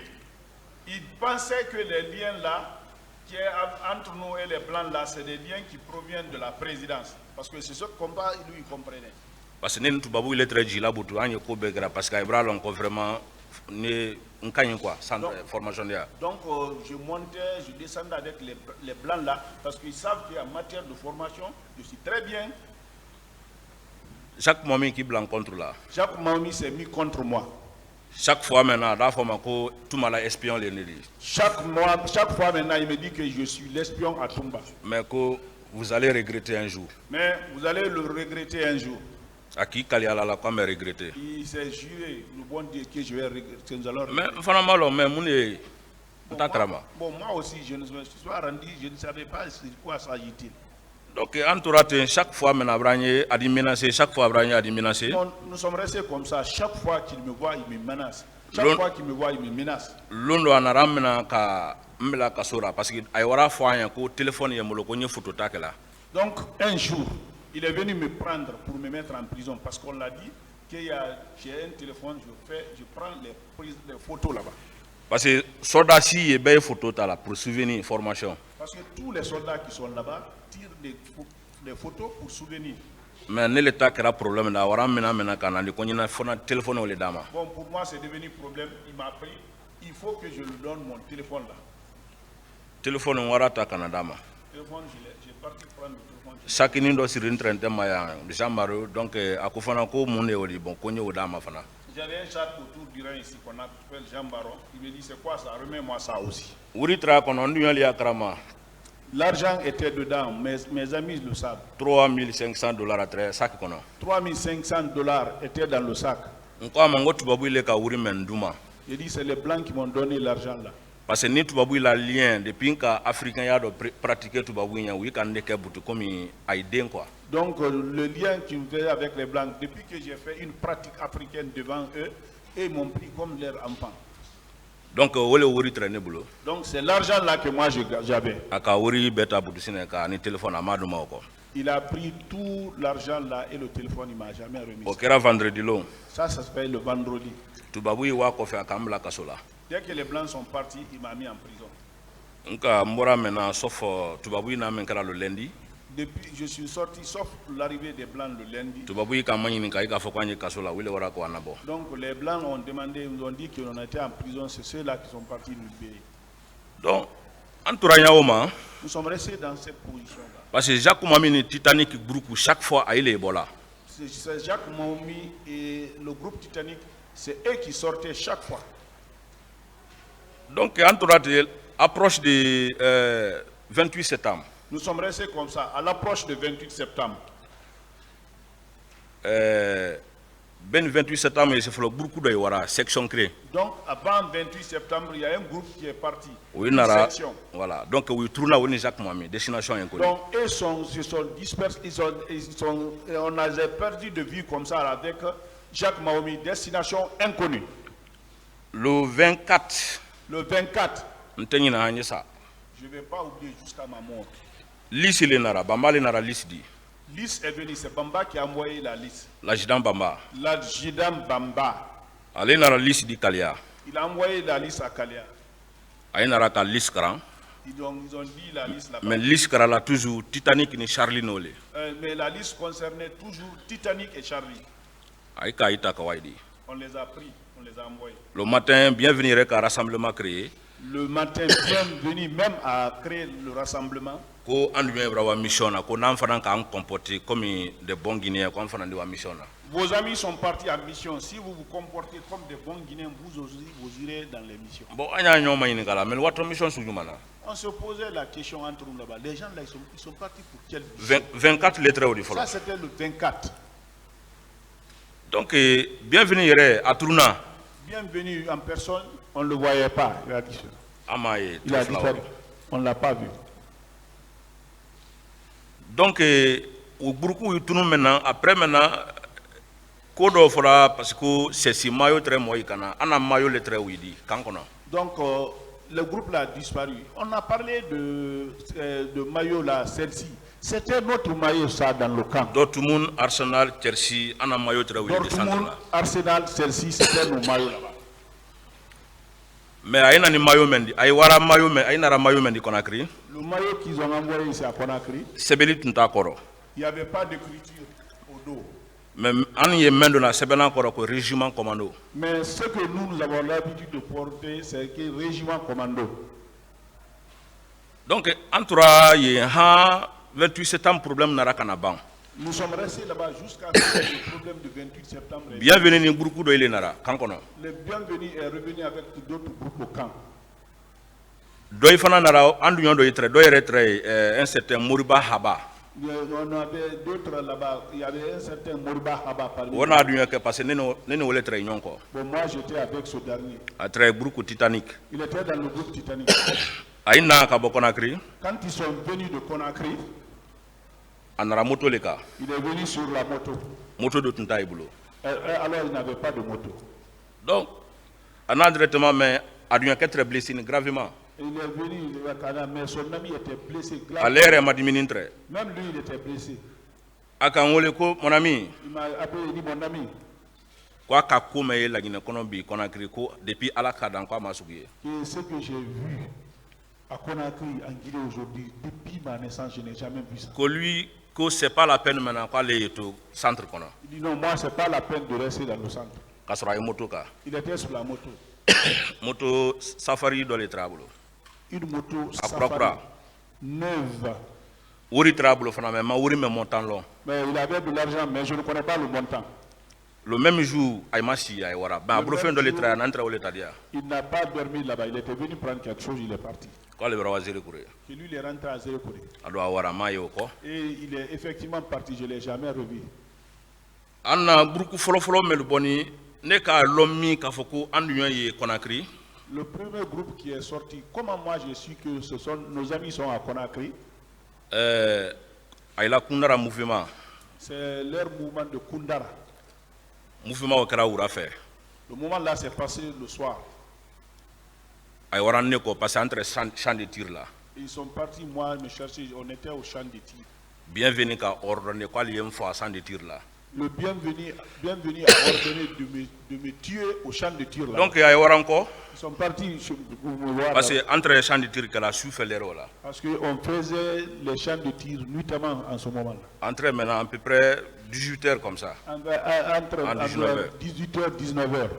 il pensait que les liens là, qui est entre nous et les Blancs là, c'est des liens qui proviennent de la présidence. Parce que c'est ce combat, lui, il comprenait.
Parce que ne ni tubabu il est très jila butu an ye ko bɛɛ kɛra parce que a b'a lɔn ko vraiment ne n ka ɲi quoi centre formation de ya.
Donc je montais, je descendais avec les Blancs là, parce qu'ils savent qu'en matière de formation, je suis très bien.
Chaque moment qui blanc contre là.
Jacques Maomi s'est mis contre moi.
Chaque fois maintenant da fɔ ma ko Touma la espion le ne di.
Chaque fois maintenant, il me dit que je suis l'espion à Toumba.
Mais que vous allez regretter un jour.
Mais vous allez le regretter un jour.
À qui Kaliala la comme regretté.
Il s'est juré, le bon Dieu, que je vais regretter. Nous allons
Mais
regretter.
finalement, mais mon est
Bon, moi aussi, je ne me suis pas rendu, je ne savais pas de quoi s'agit-il.
Donc, entourage, chaque fois, a dit menacé, chaque fois, a dit menacé.
Nous sommes restés comme ça. Chaque fois qu'il me voit, il me menace. Chaque fois qu'il me voit, il me menace.
L'on a ramené ka mbela kasora parce que ayora fois un coup téléphone y molo konye photo takela.
Donc, un jour, il est venu me prendre pour me mettre en prison parce qu'on l'a dit qu'il y a j'ai un téléphone, je prends les photos là-bas.
Parce que soldats si et ben photo là pour souvenir formation.
Parce que tous les soldats qui sont là-bas tirent des photos pour souvenir.
Mais ne l'état qui a problème là, wara mena kana li konye na fona téléphone ou les dames.
Bon, pour moi c'est devenu problème. Il m'a pris. Il faut que je lui donne mon téléphone là.
Téléphone wara ta kana dama.
Téléphone, j'ai parti prendre le téléphone.
Chaque nindo sur une trentaine maya Jean-Marie donc akufana ko monde oli bon konye o dama fana.
J'avais un chat autour du rein ici qu'on appelle Jean Baron. Il me dit c'est quoi ça? Remets-moi ça aussi.
Uritra kono nduyali akrama.
L'argent était dedans, mes amis le savent.
$3,500 à très sac kono.
$3,500 étaient dans le sac.
Nko amango tubabu ile ka uri menduma.
Il dit c'est les blancs qui m'ont donné l'argent là.
Parce que ni tubabu ila lien depuis que africain ya do pratiquer tubabu nya oui kan de butu comme aiden quoi.
Donc le lien qui me fait avec les blancs depuis que j'ai fait une pratique africaine devant eux et ils m'ont pris comme leur enfant.
Donc wole wori traîner boulot.
Donc c'est l'argent là que moi j'avais.
Aka wori beta butu sine ka ni téléphone amadu mako.
Il a pris tout l'argent là et le téléphone il m'a jamais remis.
O kera vendredi lo.
Ça se fait le vendredi.
Tubabu wa ko fe akamla kasola.
Dès que les blancs sont partis, il m'a mis en prison.
Nka mbora mena sauf tubabu na men kala le lundi.
Depuis je suis sorti sauf l'arrivée des blancs le lundi.
Tubabu ka manyi ni ka fo kwanye kasola wile wara ko anabo.
Donc les blancs ont demandé, ils ont dit qu'on était en prison, c'est ceux-là qui sont partis nous payer.
Donc entouranya oma.
Nous sommes restés dans cette position là.
Parce que Jacques Mamini Titanic groupe chaque fois à il Ebola.
C'est Jacques Maomi et le groupe Titanic, c'est eux qui sortaient chaque fois. Donc,
entourage approche du 28 septembre.
Nous sommes restés comme ça, à l'approche du 28 septembre.
Ben 28 septembre, il se fait beaucoup de section créée.
Donc, avant 28 septembre, il y a un groupe qui est parti.
Oui, une section. Voilà. Donc, oui, tourne à Jacques Mami, destination inconnue.
Donc, ils se sont dispersés, on a perdu de vue comme ça avec Jacques Mahomi, destination inconnue.
Le 24.
Le 24.
Je ne
vais pas oublier jusqu'à ma mort.
Liste est nara, Bamba est nara liste dit.
Liste est venue, c'est Bamba qui a envoyé la liste.
L'adjudant Bamba.
L'adjudant Bamba.
Allez nara liste dit Kalia.
Il a envoyé la liste à Kalia.
Allez nara ka liste kran.
Ils ont dit la liste là-bas.
Mais liste kran là toujours Titanic ni Charlie Nolé.
Mais la liste concernait toujours Titanic et Charlie.
Aïe kaita kawaidi.
On les a pris, on les a envoyés.
Le matin, bienvenue avec un rassemblement créé.
Le matin, bienvenue même à créer le rassemblement.
Ko andu brawa mission na ko nan fanan ka comporter comme des bons Guinéens ko fanan de mission na.
Vos amis sont partis en mission. Si vous vous comportez comme des bons Guinéens, vous aussi vous irez dans les missions.
Bon anya nyoma ini kala mais votre mission sujumana.
On se posait la question entre nous là-bas. Les gens là ils sont partis pour quelle mission?
24 lettres au défaut.
Ça c'était le 24.
Donc bienvenue à Tourna.
Bienvenue en personne, on ne le voyait pas. Il a dit il a disparu. On ne l'a pas vu.
Donc, au groupe tout maintenant, après maintenant, Kodo fera parce que c'est si maillot très moyen, on a maillot le très ouidi.
Donc, le groupe là a disparu. On a parlé de maillot là, celle-ci. C'était notre maillot ça dans le camp.
Dortmund, Arsenal, Chelsea, on a maillot très ouidi.
Dortmund, Arsenal, Chelsea, c'était nos maillots là-bas.
Mais aïna ni maillot mendi, aïwara maillot mais aïna maillot mendi Conakry.
Le maillot qu'ils ont envoyé ici à Conakry.
Sebeli tuntakoro.
Il n'y avait pas d'écriture au dos.
Mais on y est maintenant na sebela koro ko régiment commando.
Mais ce que nous avons l'habitude de porter, c'est que régiment commando.
Donc entoura y ha 28 septembre problème nara kanaban.
Nous sommes restés là-bas jusqu'à le problème du 28 septembre.
Bienvenue ni groupe do ile nara kankono.
Le bienvenu est revenu avec d'autres groupes au camp.
Doy fana nara andu nyondo yitre doy retre un certain Moriba Haba.
On avait d'autres là-bas. Il y avait un certain Mourba Haba parmi
on a dunya ke parce que nene wole très ñon ko
Bon, moi, j'étais avec ce dernier.
a très beaucoup Titanic
Il était dans le groupe Titanic.
ayina ka bo Conakry
Quand ils sont venus de Conakry,
anara moto le ka
il est venu sur la moto.
moto do tunta ibulo
Alors, il n'avait pas de moto.
donc ana directement mais adunya ke très blessé gravement
Il est venu, mais son ami était blessé gravement.
alere madimini très
Même lui, il était blessé.
aka ngole ko mon ami
Il m'a appelé, il dit, mon ami,
ko aka ko me la gine kono bi Conakry ko depuis ala ka dan ko masugiye
que ce que j'ai vu à Conakry, en Guinée aujourd'hui, depuis ma naissance, je n'ai jamais vu ça.
ko lui ko c'est pas la peine maintenant ko aller to centre kono
Il dit, non, moi, c'est pas la peine de rester dans le centre.
ka sura ay moto ka
Il était sur la moto.
moto safari do le trabulo
Une moto
a
safari,
propre
neuve.
wuri trabulo fana mais ma wuri me montant long
Mais il avait de l'argent, mais je ne connais pas le montant.
le même jour ay masi ay wara ba bro fen do le tra nan tra wole tadia
Il n'a pas dormi là-bas. Il était venu prendre quelque chose, il est parti.
ko le bra waziri kure
Et lui, il est rentré à Zérekouré.
ado wara mayo ko
Et il est effectivement parti, je ne l'ai jamais revu.
anna burku folo folo mel boni ne ka lomi ka foko andu ye Conakry
Le premier groupe qui est sorti, comment moi je suis que ce sont, nos amis sont à Conakry,
ayla kundara mouvement
c'est leur mouvement de Kundara.
mouvement o kara wura fe
Le moment là s'est passé le soir.
ay wara ne ko parce entre champ de tir là
Ils sont partis, moi, me chercher, on était au champ de tir.
bienvenue ka ordonner quoi liem fois champ de tir là
Le bienvenu a ordonné de me tuer au champ de tir là.
donc ay wara ko
Ils sont partis pour me voir.
parce
là.
que entre champ de tir que la souffle l'ero là
Parce qu'on faisait les champs de tir nuitamment en ce moment-là.
entre maintenant à peu près 18 heures comme ça
Entre
En 19 heures.
18h, 19h.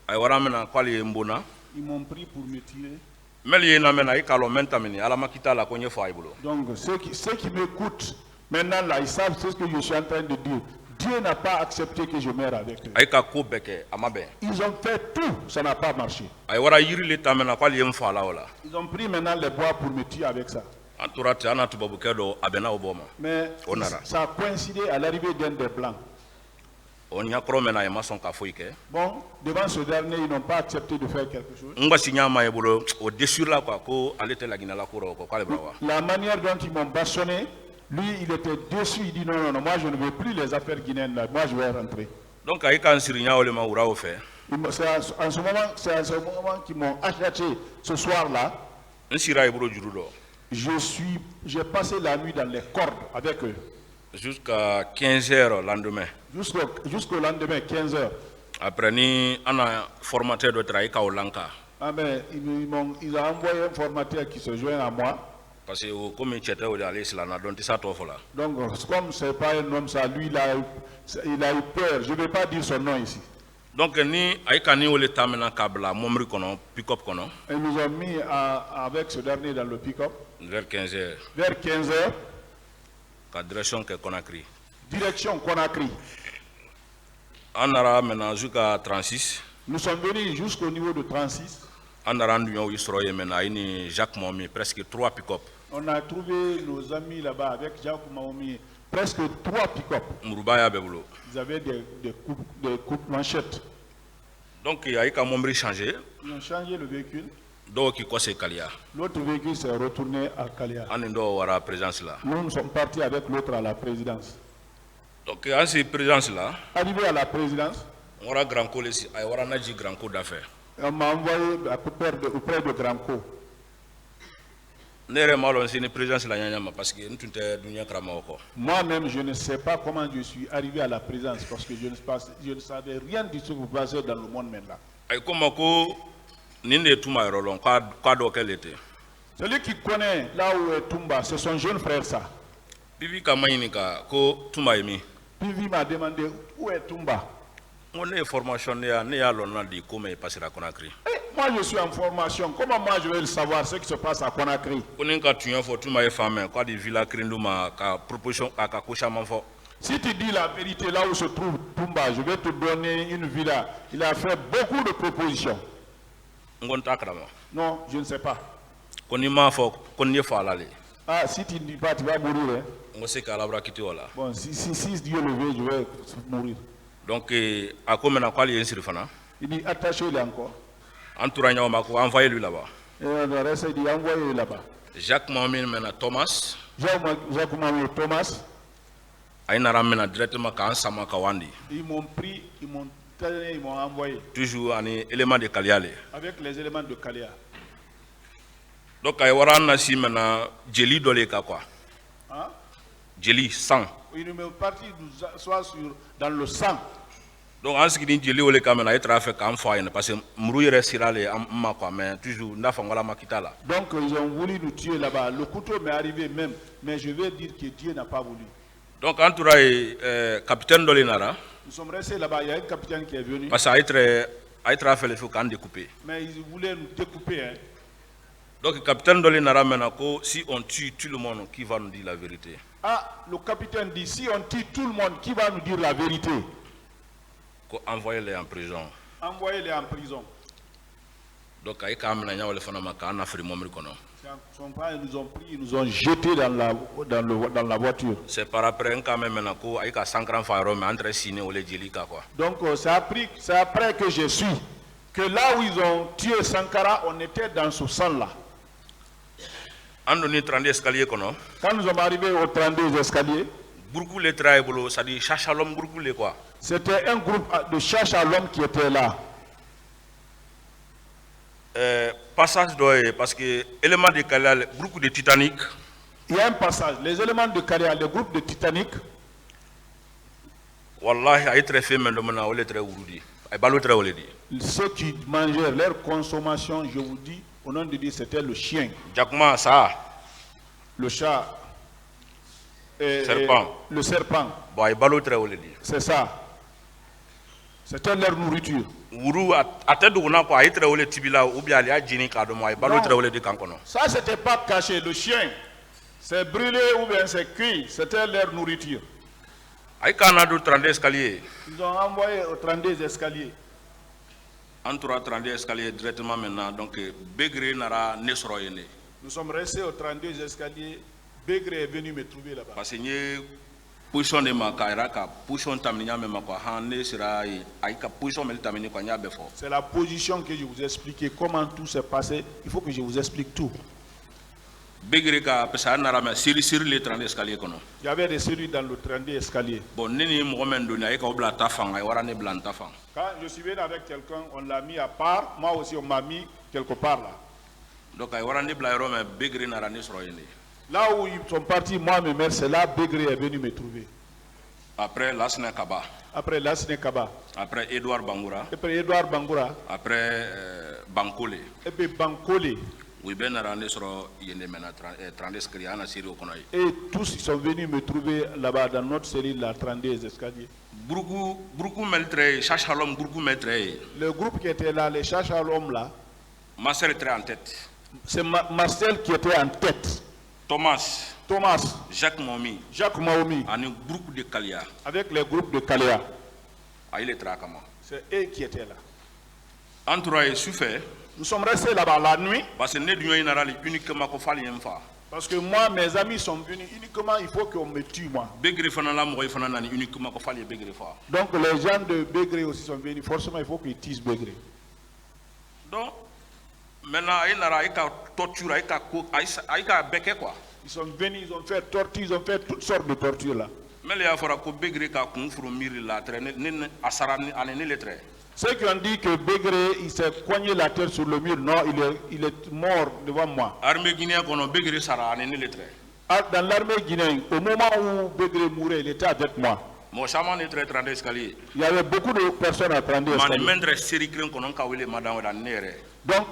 ay wara maintenant quoi liem mbona
Ils m'ont pris pour me tirer.
mel ye na mena ikalo mentamini ala makita la konye fo aybulo
Donc ceux qui m'écoutent, maintenant là, ils savent ce que je suis en train de dire. Dieu n'a pas accepté que je meure avec eux.
ay ka ko beke amabe
Ils ont fait tout, ça n'a pas marché.
ay wara yiri le tamena quoi liem fo ala wala
Ils ont pris maintenant les bois pour me tuer avec ça.
anturati ana tubabu kedo abena oboma
Mais
Onara.
ça a coïncidé à l'arrivée d'un des blancs.
on ya kro mena e mason ka foike
Bon, devant ce dernier, ils n'ont pas accepté de faire quelque chose.
ngwa sinya ma e bolo o desur la quoi ko alete la gina la kuro ko kwale brawa
La manière dont ils m'ont bâchonné, lui, il était déçu. Il dit non, non, non, moi je ne veux plus les affaires guinéennes là. Moi je vais rentrer.
donc ay kan sirinya ole ma ura o fe
C'est en ce moment qu'ils m'ont acheté ce soir-là.
nsira e bolo juru do
J'ai passé la nuit dans les cordes avec eux.
jusqu'à 15 heures lendemain
Jusqu'au lendemain, 15 heures.
après ni ana formateur de travail ka olanka
Ah ben, ils ont envoyé un formateur qui se joint à moi.
parce que comme chete o aller cela na don tisa to fola
Donc, comme c'est pas un homme, ça, lui, il a eu peur. Je ne vais pas dire son nom ici.
donc ni ay kan ni ole tamena kabla momri kono pick up kono
Ils nous ont mis avec ce dernier dans le pick-up.
vers 15 heures
Vers 15 heures,
ka direction ke Conakry
direction Conakry.
anara mena jusqu'à 36
Nous sommes venus jusqu'au niveau de 36.
anara ndu yo isroye mena ini Jacques Momi presque 3 pick up
On a trouvé nos amis là-bas avec Jacques Maomi. Presque 3 pick-up.
murubaya bebulo
Ils avaient des coupes manchettes.
donc ay ka momri changer
Ils ont changé le véhicule.
do ki ko se kalia
L'autre véhicule s'est retourné à Kalia.
ani do wara présence là
Nous sommes partis avec l'autre à la présidence.
donc ansi présence là
Arrivé à la présidence,
wara grand co les ay wara naji grand co d'affaires
on m'a envoyé auprès de Gramco.
nere malon sini présence la nyanyama parce que ntunte dunya krama ko
Moi-même, je ne sais pas comment je suis arrivé à la présidence parce que je ne savais rien du tout qui se passait dans le monde maintenant.
ay koma ko ninde tuma rolon kwa do quel était
Celui qui connaît là où est Toumba, c'est son jeune frère ça.
bibi ka mayinika ko tuma yemi
Puis il m'a demandé où est Toumba.
on est formation ne ya lona di comme passer à Conakry
Moi, je suis en formation. Comment moi je vais le savoir ce qui se passe à Conakry?
konin ka tunya fo tuma e femme kwa di villa krinduma ka proposition ka kocha manfo
Si tu dis la vérité là où se trouve Toumba, je vais te donner une villa. Il a fait beaucoup de propositions.
ngon takrama
Non, je ne sais pas.
koni ma fo konni fa lale
Ah, si tu ne dis pas, tu vas mourir. Hein?
on sait qu'à la quitter voilà.
Bon, si Dieu le veut, je vais mourir.
Donc à comme na kwali yensir fana.
Il dit attachez-le encore.
Entourage on m'a envoyé lui là-bas.
Et le reste, il dit envoyez-le là-bas.
Jacques Mohamed mena Thomas.
Jacques Mohamed Thomas.
Aïna mena directement quand sama kawandi.
Ils m'ont pris, ils m'ont envoyé.
Toujours un élément de Kaliale.
Avec les éléments de Kalia.
Donc ay waran na si mena jeli dole ka quoi.
Hein?
Jeli sang.
Il est parti soit dans le sang.
Donc en ce qui dit jeli ole ka mena ay trafic en foyer parce que muru yere sirale amma quoi mais toujours na fangala makita là.
Donc ils ont voulu nous tuer là-bas. Le couteau m'est arrivé même, mais je vais dire que Dieu n'a pas voulu.
Donc entourage capitaine dole nara.
Nous sommes restés là-bas, il y a un capitaine qui est venu.
Parce que ay trafic le faut quand découper.
Mais ils voulaient nous découper hein.
Donc le capitaine Dolé Nara Menako, si on tue tout le monde, qui va nous dire la vérité?
Ah, le capitaine dit, si on tue tout le monde, qui va nous dire la vérité?
Envoyez-les en prison.
Envoyez-les en prison.
Donc il y a
Ils nous ont pris, ils nous ont jetés dans la voiture.
c'est par après quand même Menako, il y a 100 grands pharaons entre Sine ou les Djelika quoi.
Donc c'est après que je suis que là où ils ont tué Sankara, on était dans ce sang-là.
On donne 32 escaliers kono.
Quand nous sommes arrivés au 32 escaliers,
Beaucoup les tribes, ça dit chachalom beaucoup les quoi.
C'était un groupe de chasse à l'homme qui était là.
Passage d'oeil, parce que éléments de Kalia, groupe de Titanic.
Il y a un passage, les éléments de Kalia, le groupe de Titanic.
Wallahi, a été fait maintenant, on est très ourdi.
Ceux qui mangeaient leur consommation, je vous dis, au nom de Dieu, c'était le chien.
Jacquement, ça.
Le chat.
Serpent.
Le serpent.
C'est
ça. C'était leur nourriture. Ça, c'était pas caché. Le chien, c'est brûlé ou bien c'est cuit. C'était leur nourriture. Ils ont envoyé au 32 escaliers.
Entre 32 escaliers directement maintenant, donc Begré Nara Nesroyene.
Nous sommes restés au 32 escaliers. Begré est venu me trouver là-bas.
Parce que position de ma carrière, position tamina me ma quoi, hane sera aïka position me tamini quoi nya befo.
C'est la position que je vous ai expliqué. Comment tout s'est passé. Il faut que je vous explique tout.
Begré ka pesa Nara me sur les 32 escaliers kono.
Il y avait des cellules dans le 32 escaliers.
Bon, nini mohamed doni aïka obla tafang ay warane blan tafang.
Quand je suis venu avec quelqu'un, on l'a mis à part. Moi aussi, on m'a mis quelque part là.
Donc ay warane bla rome Begré Nara Nesroyene.
Là où ils sont partis, moi, mes mères, c'est là, Begré est venu me trouver.
Après Lasne Kaba.
Après Lasne Kaba.
Après Edouard Bangoura.
Après Edouard Bangoura.
Après Bankole.
Et puis Bankole.
Oui, ben arrangé sur yende mena 30 escaliers à Syrie au Konaï.
Et tous ils sont venus me trouver là-bas dans notre cellule, là, 32 escaliers.
Beaucoup maîtres, chasse à l'homme, beaucoup maîtres.
Le groupe qui était là, les chasse à l'homme là.
Marcel était en tête.
C'est Marcel qui était en tête.
Thomas, Jacques Momi, un groupe de Kalia.
Avec les groupes de Kalia.
Ah, il est trakama.
C'est eux qui étaient là.
Entourage souffert.
Nous sommes restés là-bas la nuit.
Parce que nous sommes uniquement qu'on fasse une fois.
Parce que moi, mes amis sont venus uniquement, il faut qu'on me tue moi. Donc les gens de Begré aussi sont venus, forcément il faut qu'ils tuent Begré.
Donc, maintenant, il y a torture, quoi.
Ils sont venus, ils ont fait torture, ils ont fait toutes sortes de tortures là.
Mais il y a que Begré a
ceux qui ont dit que Begré il s'est cogné la tête sur le mur, non, il est mort devant moi. Dans l'armée guinéenne, au moment où Begré mourait, il était avec moi. Il y avait beaucoup de personnes à prendre. Donc,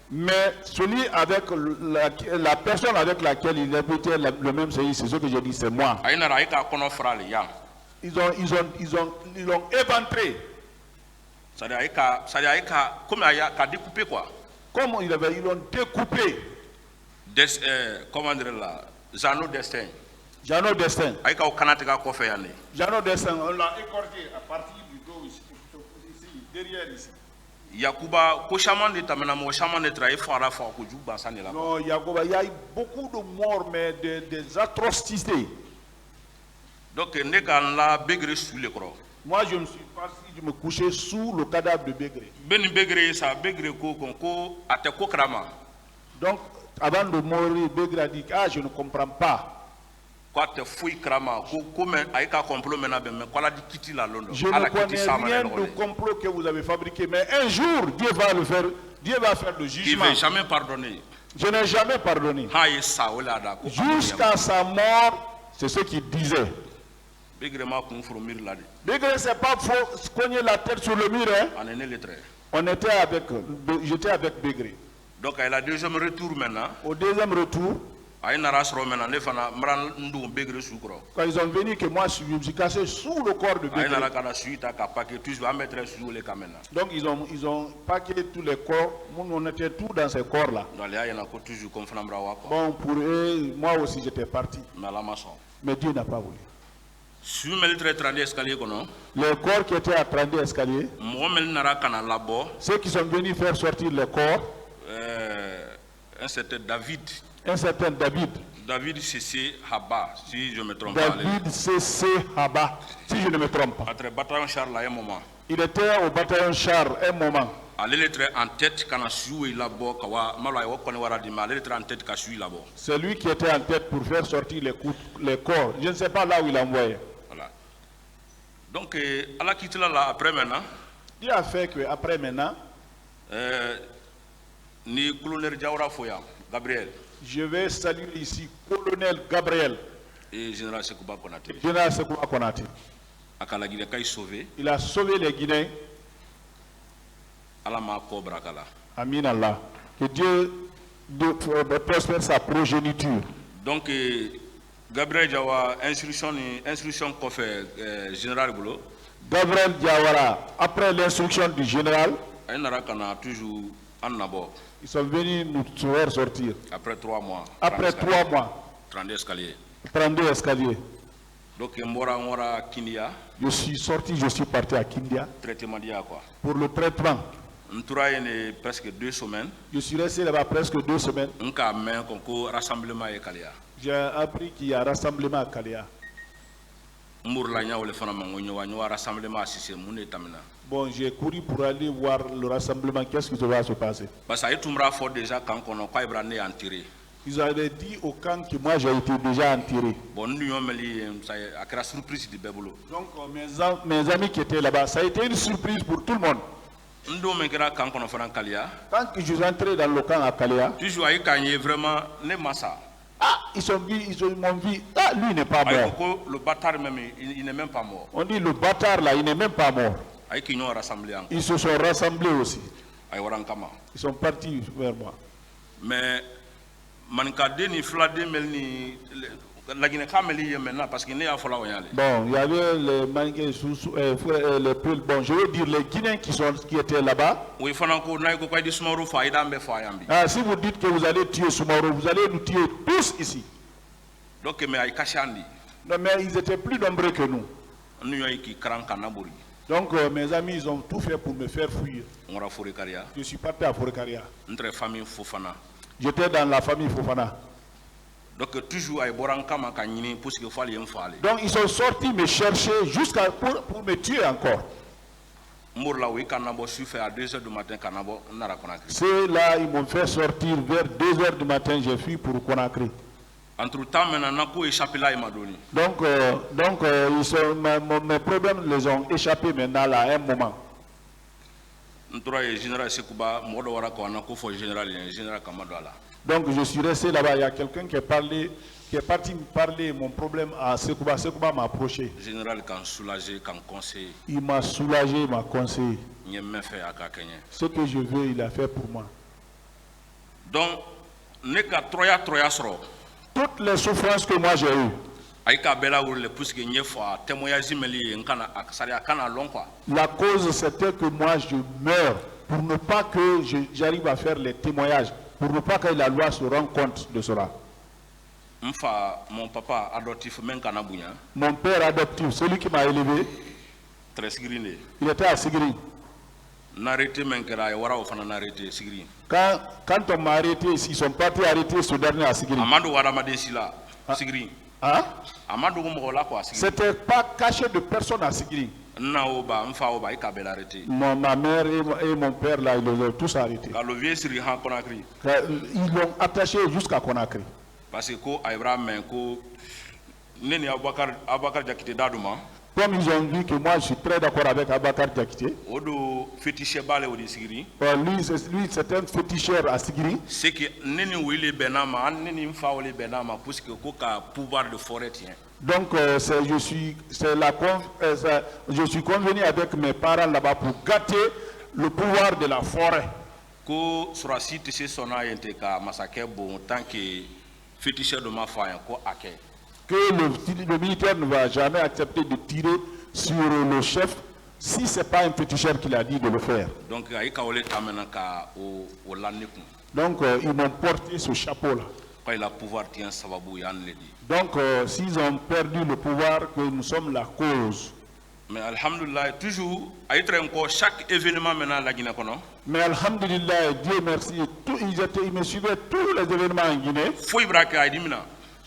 mais celui avec la personne avec laquelle il habitait le même pays, c'est ce que je dis, c'est moi. Ils l'ont éventré.
Découpé quoi.
Comment ils l'ont découpé.
Comment dire là, Jano Destin.
Jano Destin.
Jano
Destin, on l'a écorché à partir du dos ici, derrière ici.
Yakuba, Koshaman de Tamana, Moshaman de Traé, Fara, Fakuju, Bassan de la.
Non, Yakuba, il y a eu beaucoup de morts, mais des atrocités.
donc ne ka la Begré sous le kro.
Moi, je me suis parti, je me couchais sous le cadavre de Begré.
Ben Begré ça Begré ko ate ko krama.
Donc, avant de mourir, Begré a dit, ah, je ne comprends pas.
Quoi te fouille krama ko men aika complot mena ben ko la di kiti la londo.
Je ne connais rien du complot que vous avez fabriqué, mais un jour, Dieu va le faire, Dieu va faire le jugement.
Il ne veut jamais pardonner.
Je n'ai jamais pardonné. Jusqu'à sa mort, c'est ce qu'il disait. Begré, c'est pas faux, cogner la tête sur le mur. Hein? On était avec, j'étais avec Begré.
Donc, il a deuxième retour maintenant.
Au deuxième retour, quand ils ont venu, que moi je me suis caché sous le corps de Begré. Donc ils ont paqué tous les corps, on était tous dans ces corps-là. Bon, pour eux, moi aussi j'étais parti. Mais Dieu n'a pas voulu. Les corps qui étaient à 32 escaliers, ceux qui sont venus faire sortir les corps,
un certain David.
Un certain David.
David C.C. Haba, si je me trompe pas.
David C.C. Haba, si je ne me trompe pas.
Entre bataillon Charles à un moment.
Il était au bataillon Charles un moment. C'est lui qui était en tête pour faire sortir les corps. Je ne sais pas là où il envoyait.
Voilà. Donc, à la quitte là après maintenant.
Il a fait que après maintenant.
Ni colonel Diawara Foya, Gabriel.
Je vais saluer ici colonel Gabriel.
Et général Sekouba Konaté.
Général Sekouba Konaté. Il a sauvé les Guinéens. Amin Allah. Que Dieu prospère sa progéniture.
Donc, Gabriel Diawara, instruction qu'on fait général Boulot.
Gabriel Diawara, après l'instruction du général, ils sont venus nous faire sortir.
Après 3 mois.
Après 3 mois.
32 escaliers.
32 escaliers.
Donc,
je suis sorti, je suis parti à Kindia.
Traitement d'IA quoi.
Pour le traitement.
Presque 2 semaines.
Je suis resté là-bas presque 2 semaines. J'ai appris qu'il y a un rassemblement à Kaléa. Bon, j'ai couru pour aller voir le rassemblement. Qu'est-ce qui va se passer? Ils avaient dit au camp que moi j'ai été déjà enterré. Donc mes amis qui étaient là-bas, ça a été une surprise pour tout le monde. Quand je suis entré dans le camp à Kaléa, ah, ils m'ont dit, ah, lui n'est pas mort.
Le bâtard même, il n'est même pas mort.
On dit le bâtard là, il n'est même pas mort. Ils se sont rassemblés aussi. Ils sont partis vers moi.
Mais Mankade ni Flade Melni la Guinée Kameli maintenant parce qu'il n'est pas là.
Bon, il y avait les bon, je veux dire les Guinéens qui étaient là-bas.
Oui,
ah, si vous dites que vous allez tuer Soumaoro, vous allez nous tuer tous ici.
Donc, mais
ils étaient plus nombreux que nous. Donc mes amis, ils ont tout fait pour me faire fuir. Je suis parti à Forekaria. J'étais dans la famille Fofana.
Donc toujours à Borankama Kanini pour ce qu'il fallait me faire.
Donc ils sont sortis me chercher jusqu'à pour me tuer encore. C'est là ils m'ont fait sortir vers 2 h du matin, j'ai fui pour Conakry.
Entre temps maintenant échappé là il m'a donné.
Donc ils sont, mes problèmes les ont échappé maintenant là à un moment. Donc je suis resté là-bas, il y a quelqu'un qui est parti me parler mon problème à Sekouba. Sekouba m'a approché.
Général quand soulagé, quand conseillé.
Il m'a soulagé, il m'a conseillé. Ce que je veux, il a fait pour moi.
Donc,
toutes les souffrances que moi j'ai eues. La cause c'était que moi je meurs pour ne pas que j'arrive à faire les témoignages, pour ne pas que la loi se rende compte de cela.
Mon papa adoptif,
mon père adoptif, celui qui m'a élevé, il était à Sigiri. Quand on m'a arrêté, ils sont partis arrêter ce dernier à Sigiri. Hein? C'était pas caché de personne à Sigiri. Ma mère et mon père, là, ils l'ont tous arrêté. Ils l'ont attaché jusqu'à Conakry.
Parce que
comme ils ont vu que moi je suis très d'accord avec Abakar Diakité, lui c'est un féticheur à Sigiri.
C'est que pouvoir de forêt.
Donc je suis convenu avec mes parents là-bas pour gâter le pouvoir de la forêt. Que le militaire ne va jamais accepter de tirer sur le chef si ce n'est pas un féticheur qui l'a dit de le faire. Donc ils m'ont porté ce chapeau-là. Donc s'ils ont perdu le pouvoir, que nous sommes la cause.
Mais alhamdulillah, toujours, chaque événement maintenant la Guinée.
Mais alhamdulillah, Dieu merci, ils me suivaient tous les événements en Guinée.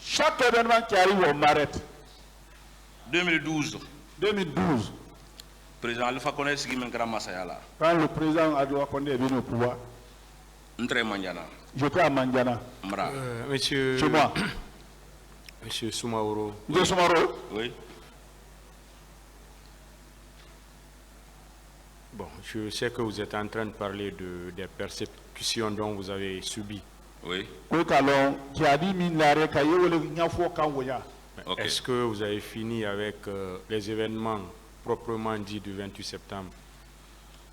Chaque événement qui arrive, on m'arrête.
2012.
2012.
Président Alpha Condé
quand le président Alpha Condé est venu au pouvoir, j'étais à Mandiana.
Monsieur,
chez moi.
Monsieur Soumaoro.
Monsieur Soumaoro?
Oui.
Bon, je sais que vous êtes en train de parler des persécutions dont vous avez subi.
Oui.
Est-ce que vous avez fini avec les événements proprement dits du 28 septembre?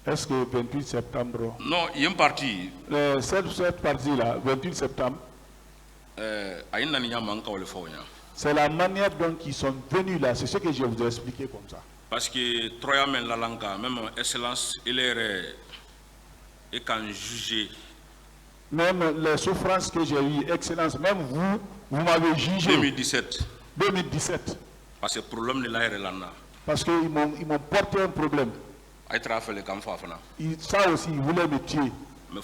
Est-ce que 28 septembre?
Non, il y a une partie.
Cette partie-là, 28 septembre, c'est la manière dont ils sont venus là. C'est ce que je vous ai expliqué comme ça.
Parce que Troyamen Lalanga, même Excellence, il est quand jugé.
Même les souffrances que j'ai eues, Excellence, même vous m'avez jugé.
2017.
2017.
Parce que problème de l'air là.
Parce qu'ils m'ont porté un problème. Ça aussi, ils voulaient me tuer.
Mais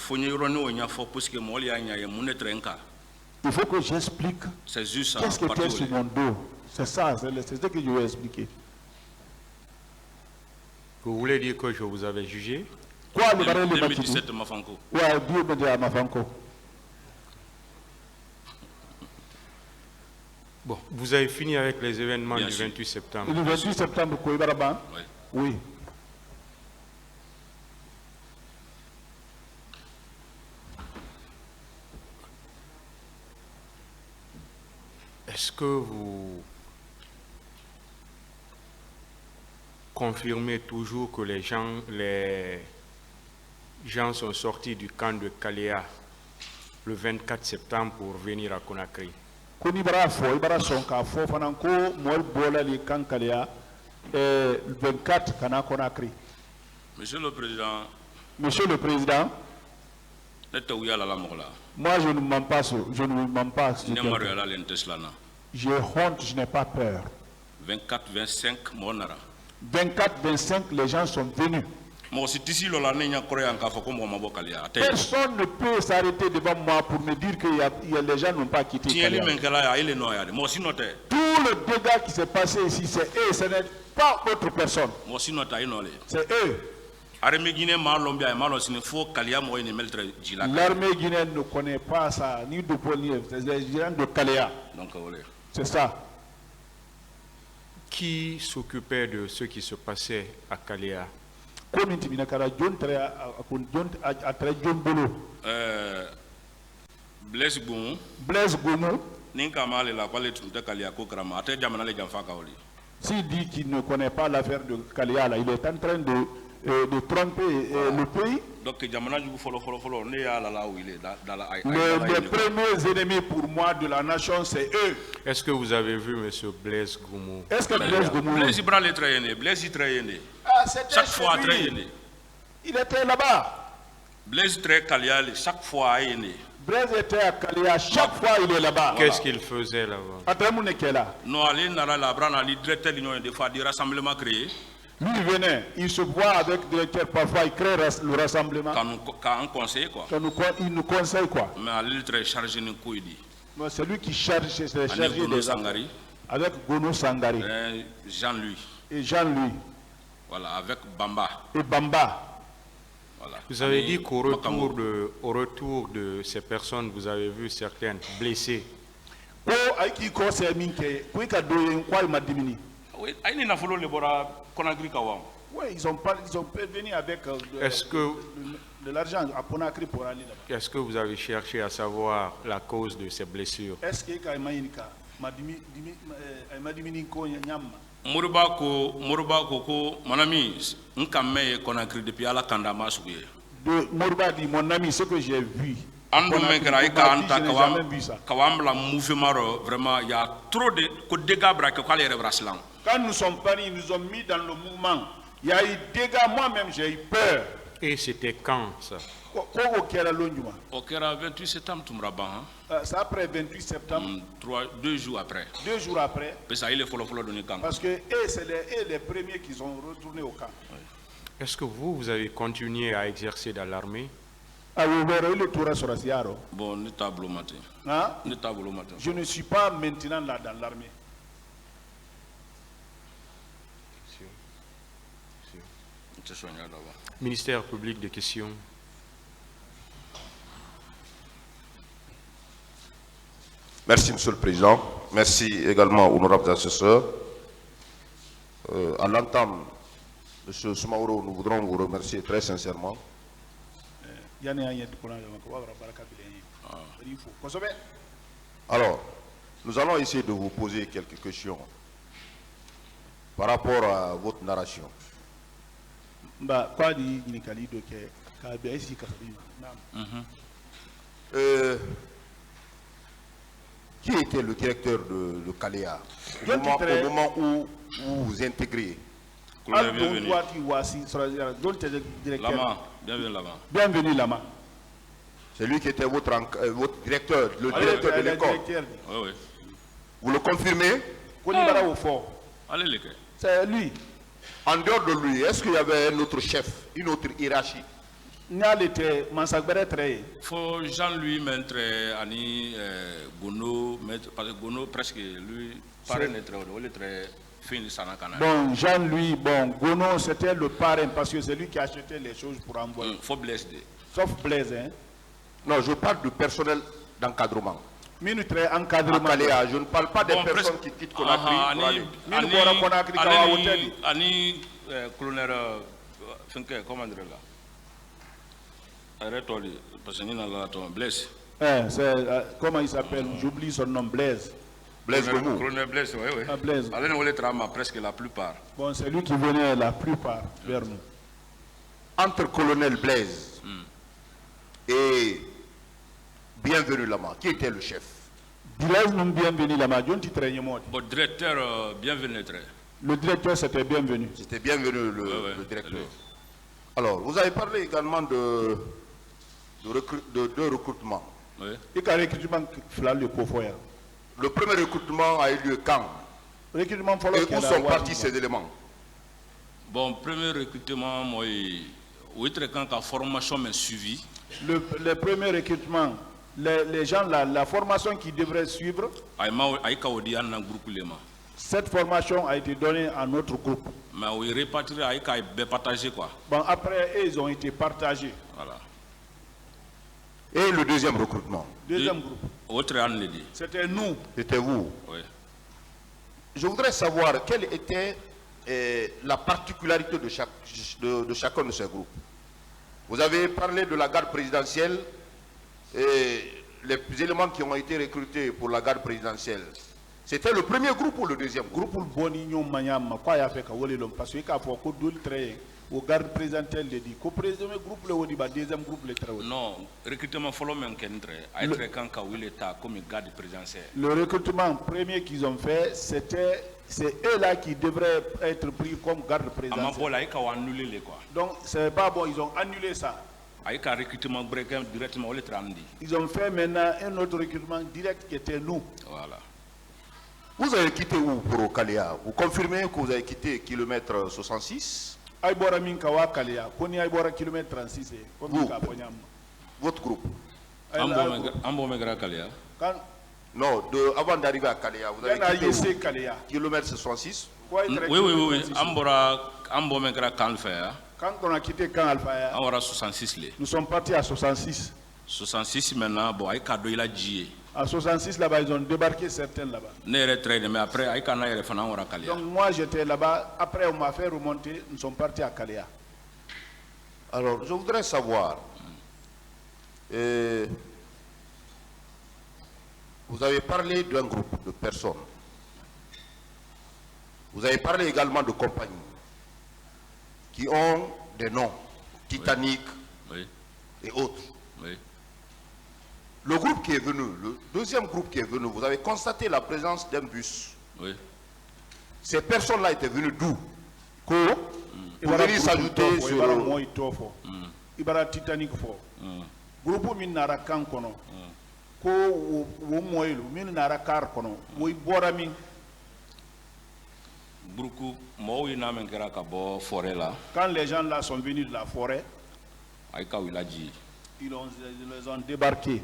il faut que j'explique qu'est-ce qui était sur mon dos. C'est ça, c'est ce que je vais expliquer.
Vous voulez dire que je vous avais jugé?
Quoi, le
2017 Mafanko.
Ouais, Dieu me dit à Mafanko.
Bon, vous avez fini avec les événements du 28 septembre.
Le 28 septembre, Kouibaraban? Oui. Oui.
Est-ce que vous confirmez toujours que les gens sont sortis du camp de Kaléa le 24 septembre pour venir à Conakry?
Monsieur le Président.
Monsieur le Président. Moi je ne mens pas, je ne mens pas. J'ai honte, je n'ai pas peur.
24-25
24-25, les gens sont venus. Personne ne peut s'arrêter devant moi pour me dire que les gens n'ont pas quitté. Tout le dégât qui s'est passé ici, c'est eux, ce n'est pas autre personne. C'est eux. L'armée guinéenne ne connaît pas ça, ni de Ponier, c'est les gens de Kaléa. C'est ça.
Qui s'occupait de ce qui se passait à Kaléa?
Blaise Goumou.
Blaise Goumou. S'il dit qu'il ne connaît pas l'affaire de Kaléa, il est en train de tromper le pays.
Donc, les
premiers ennemis pour moi de la nation, c'est eux.
Est-ce que vous avez vu M. Blaise Goumou?
Est-ce que Blaise Goumou...
Chaque fois,
il était là-bas.
Blaise chaque fois,
Blaise était à Kaléa, chaque fois il est là-bas.
Qu'est-ce qu'il faisait là-bas?
Lui il venait, il se voit avec le directeur, parfois il crée le rassemblement. Il nous conseille quoi.
Mais c'est
lui qui charge, c'est chargé des Avec Gono Sangare.
Jean-Louis.
Et Jean-Louis.
Voilà, avec Bamba.
Et Bamba.
Voilà.
Vous avez dit qu'au retour de ces personnes, vous avez vu certaines blessées.
Oui,
ils ont venu avec de l'argent à Conakry pour aller là-bas.
Est-ce que vous avez cherché à savoir la cause de ces blessures?
Est-ce que Mourba dit, mon ami, ce que j'ai vu.
Vraiment, il y a trop de dégâts.
Quand nous sommes venus, ils nous ont mis dans le mouvement. Il y a eu des dégâts, moi-même j'ai eu peur.
Et c'était quand ça?
Au 28 septembre,
c'est après 28 septembre.
2 jours après.
2 jours après.
Parce
que c'est les premiers qui sont retournés au camp.
Est-ce que vous avez continué à exercer dans l'armée?
Bon,
je ne suis pas maintenant là dans l'armée.
Ministère public des questions.
Merci, Monsieur le Président. Merci également aux honorables assesseurs. À l'entame, Monsieur Soumaoro, nous voudrons vous remercier très sincèrement. Alors, nous allons essayer de vous poser quelques questions par rapport à votre narration. Qui était le directeur de Kalea au moment où vous intégrez?
Bienvenue
Lama.
C'est lui qui était votre directeur, le directeur de l'école.
Oui.
Vous le confirmez?
C'est lui.
En dehors de lui, est-ce qu'il y avait un autre chef, une autre hiérarchie?
Faut Jean-Louis Maître Ani Gono, parce que Gono presque lui paraît très fin de Sanakana.
Bon, Jean-Louis, Gono c'était le parrain parce que c'est lui qui achetait les choses pour envoyer.
Faut Blaise.
Sauf Blaise, hein?
Non, je parle du personnel d'encadrement.
Minute encadrement.
Je ne parle pas des personnes qui quittent Conakry pour aller.
Ani colonel comment dire là? Arrête-toi, parce que nous avons Blaise.
Comment il s'appelle? J'oublie son nom, Blaise.
Blaise Gomou.
Colonel Blaise, oui.
Blaise.
Allez, nous les presque la plupart.
Bon, c'est lui qui venait la plupart vers nous.
Entre colonel Blaise et Bienvenu Lama, qui était le chef?
Blaise non Bienvenu Lama, John Titraye.
Bon, directeur Bienvenu.
Le directeur c'était Bienvenu.
C'était Bienvenu le directeur. Alors, vous avez parlé également de deux recrutements.
Oui.
Le premier recrutement a eu lieu quand? Et où sont partis ces éléments?
Bon, premier recrutement, moi, oui, très quand la formation m'a suivi.
Le premier recrutement, les gens, la formation qui devrait suivre, cette formation a été donnée à notre groupe.
Mais oui, répartir, partagé quoi.
Bon, après, ils ont été partagés.
Voilà.
Et le deuxième recrutement?
Deuxième groupe. C'était nous.
C'était vous?
Oui.
Je voudrais savoir quelle était la particularité de chacun de ces groupes. Vous avez parlé de la garde présidentielle et les éléments qui ont été recrutés pour la garde présidentielle. C'était le premier groupe ou le deuxième groupe?
Au garde présidentiel de dit président groupe le deuxième groupe le
non recrutement comme garde présidentiel.
Le recrutement premier qu'ils ont fait c'est eux là qui devraient être pris comme garde présidentiel. Donc c'est pas bon, ils ont annulé ça. Ils ont fait maintenant un autre recrutement direct qui était nous.
Voilà.
Vous avez quitté où pour Kalea? Vous confirmez que vous avez quitté kilomètre 66?
Kilomètre 36.
Votre groupe? Non, avant d'arriver à Kalea, vous avez quitté kilomètre 66.
Oui.
Quand on a quitté Camp Alpha, nous sommes partis à 66.
66 maintenant, bon,
à 66 là-bas, ils ont débarqué certains là-bas. Donc moi j'étais là-bas, après on m'a fait remonter, nous sommes partis à Kalea.
Alors je voudrais savoir, vous avez parlé d'un groupe de personnes. Vous avez parlé également de compagnies qui ont des noms, Titanic et autres.
Oui.
Le groupe qui est venu, le deuxième groupe qui est venu, vous avez constaté la présence d'un bus.
Oui.
Ces personnes-là étaient venues d'où? Pour venir s'ajouter sur le...
Ibara Titanic fo. Groupe minara kan kono. Ko wo moylu minara kar kono. Wo bora min. Quand les gens là sont venus de la forêt, ils les ont débarqués.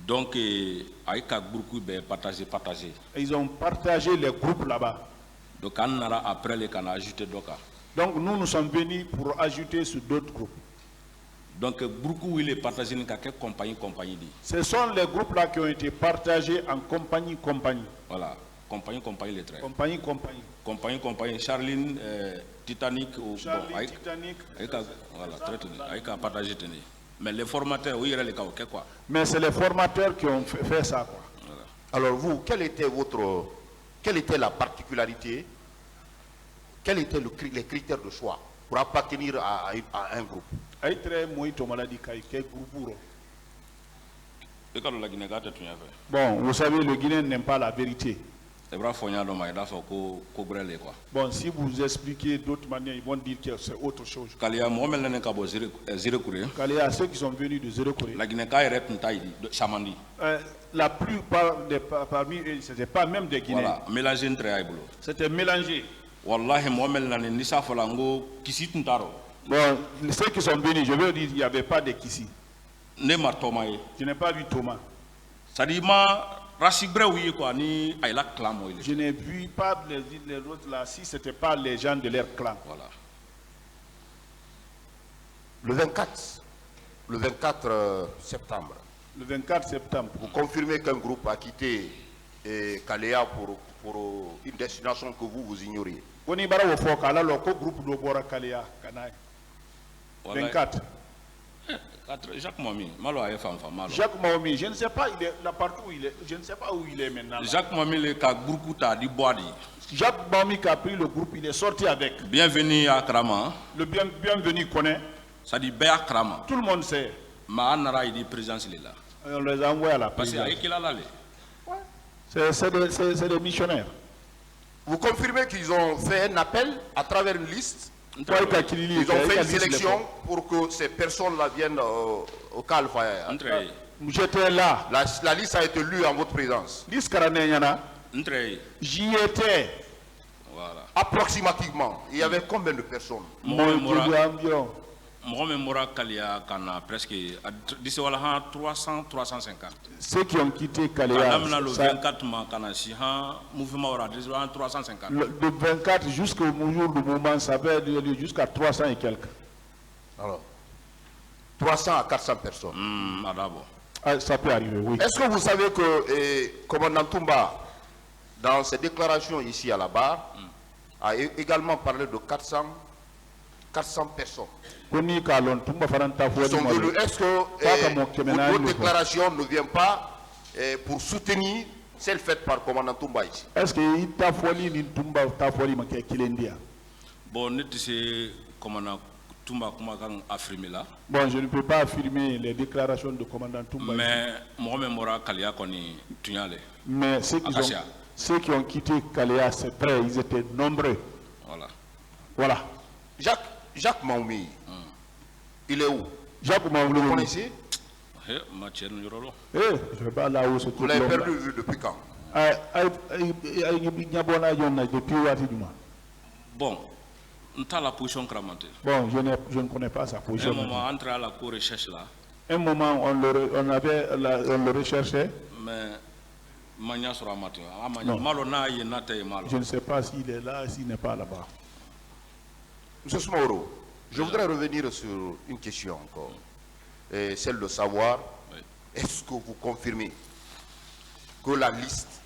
Donc,
ils ont partagé les groupes là-bas.
Donc, après les canaux ajoutés
donc nous sommes venus pour ajouter sur d'autres groupes.
Donc,
ce sont les groupes là qui ont été partagés en compagnie.
Voilà, compagnie les traits.
Compagnie.
Charline, Titanic,
Titanic.
Voilà, très partagé. Mais les formateurs, oui, il y a quoi.
Mais c'est les formateurs qui ont fait ça, quoi.
Voilà. Alors vous, quelle était la particularité, quels étaient les critères de choix pour appartenir à un groupe?
Bon, vous savez, le Guinéen n'aime pas la vérité. Bon, si vous expliquez d'autres manières, ils vont dire que c'est autre chose. Kalea, ceux qui sont venus de Zéro-Corée, la plupart parmi eux, ce n'était pas même des Guinéens.
Voilà,
c'était mélangé.
Wallahi,
bon, ceux qui sont venus, je veux dire, il n'y avait pas de Kissi. Je n'ai pas vu Thomas. Je n'ai vu pas les autres là, si ce n'était pas les gens de leur clan.
Voilà.
Le 24 septembre.
Le 24 septembre.
Vous confirmez qu'un groupe a quitté Kalea pour une destination que vous ignoriez.
24.
Jacques Momi,
Jacques Momi, je ne sais pas partout où il est, je ne sais pas où il est maintenant.
Jacques Momi le
Jacques Momi qui a pris le groupe, il est sorti avec.
Bienvenue à Krama.
Le bienvenu connaît.
Ça dit Béa Krama.
Tout le monde sait.
Maanara il dit présence là.
On les a envoyés à la présidence. C'est des missionnaires.
Vous confirmez qu'ils ont fait un appel à travers une liste? Ils ont fait une sélection pour que ces personnes-là viennent au Calfa.
J'étais là.
La liste a été lue en votre présence.
J'y étais.
Voilà.
Approximativement, il y avait combien de personnes?
Presque 300-350.
Ceux qui ont quitté Kalea,
le 24
le 24 jusqu'au jour du moment, ça va aller jusqu'à 300 et quelques.
Alors, 300 à 400 personnes.
Ça peut arriver, oui.
Est-ce que vous savez que commandant Toumba, dans ses déclarations ici à la barre, a également parlé de 400 personnes? Est-ce que votre déclaration ne vient pas pour soutenir celle faite par commandant Toumba ici?
Est-ce que ta folie ni Toumba ta folie ma kilendia?
Bon, c'est commandant Toumba affirmé là.
Bon, je ne peux pas affirmer les déclarations de commandant Toumba. Mais ceux qui ont quitté Kalea, c'est vrai, ils étaient nombreux. Voilà.
Jacques Maoumi, il est où?
Jacques Maoumi,
vous le connaissez?
Je ne vais pas là où c'est tout.
Vous l'avez perdu de vue depuis quand?
Bon, la position cramentée.
Bon, je ne connais pas sa position.
Un moment, entre à la cour recherche là.
Un moment, on le recherchait.
Mais
Je ne sais pas s'il est là, s'il n'est pas là-bas.
Monsieur Smaoro, je voudrais revenir sur une question encore. Et celle de savoir, est-ce que vous confirmez que la liste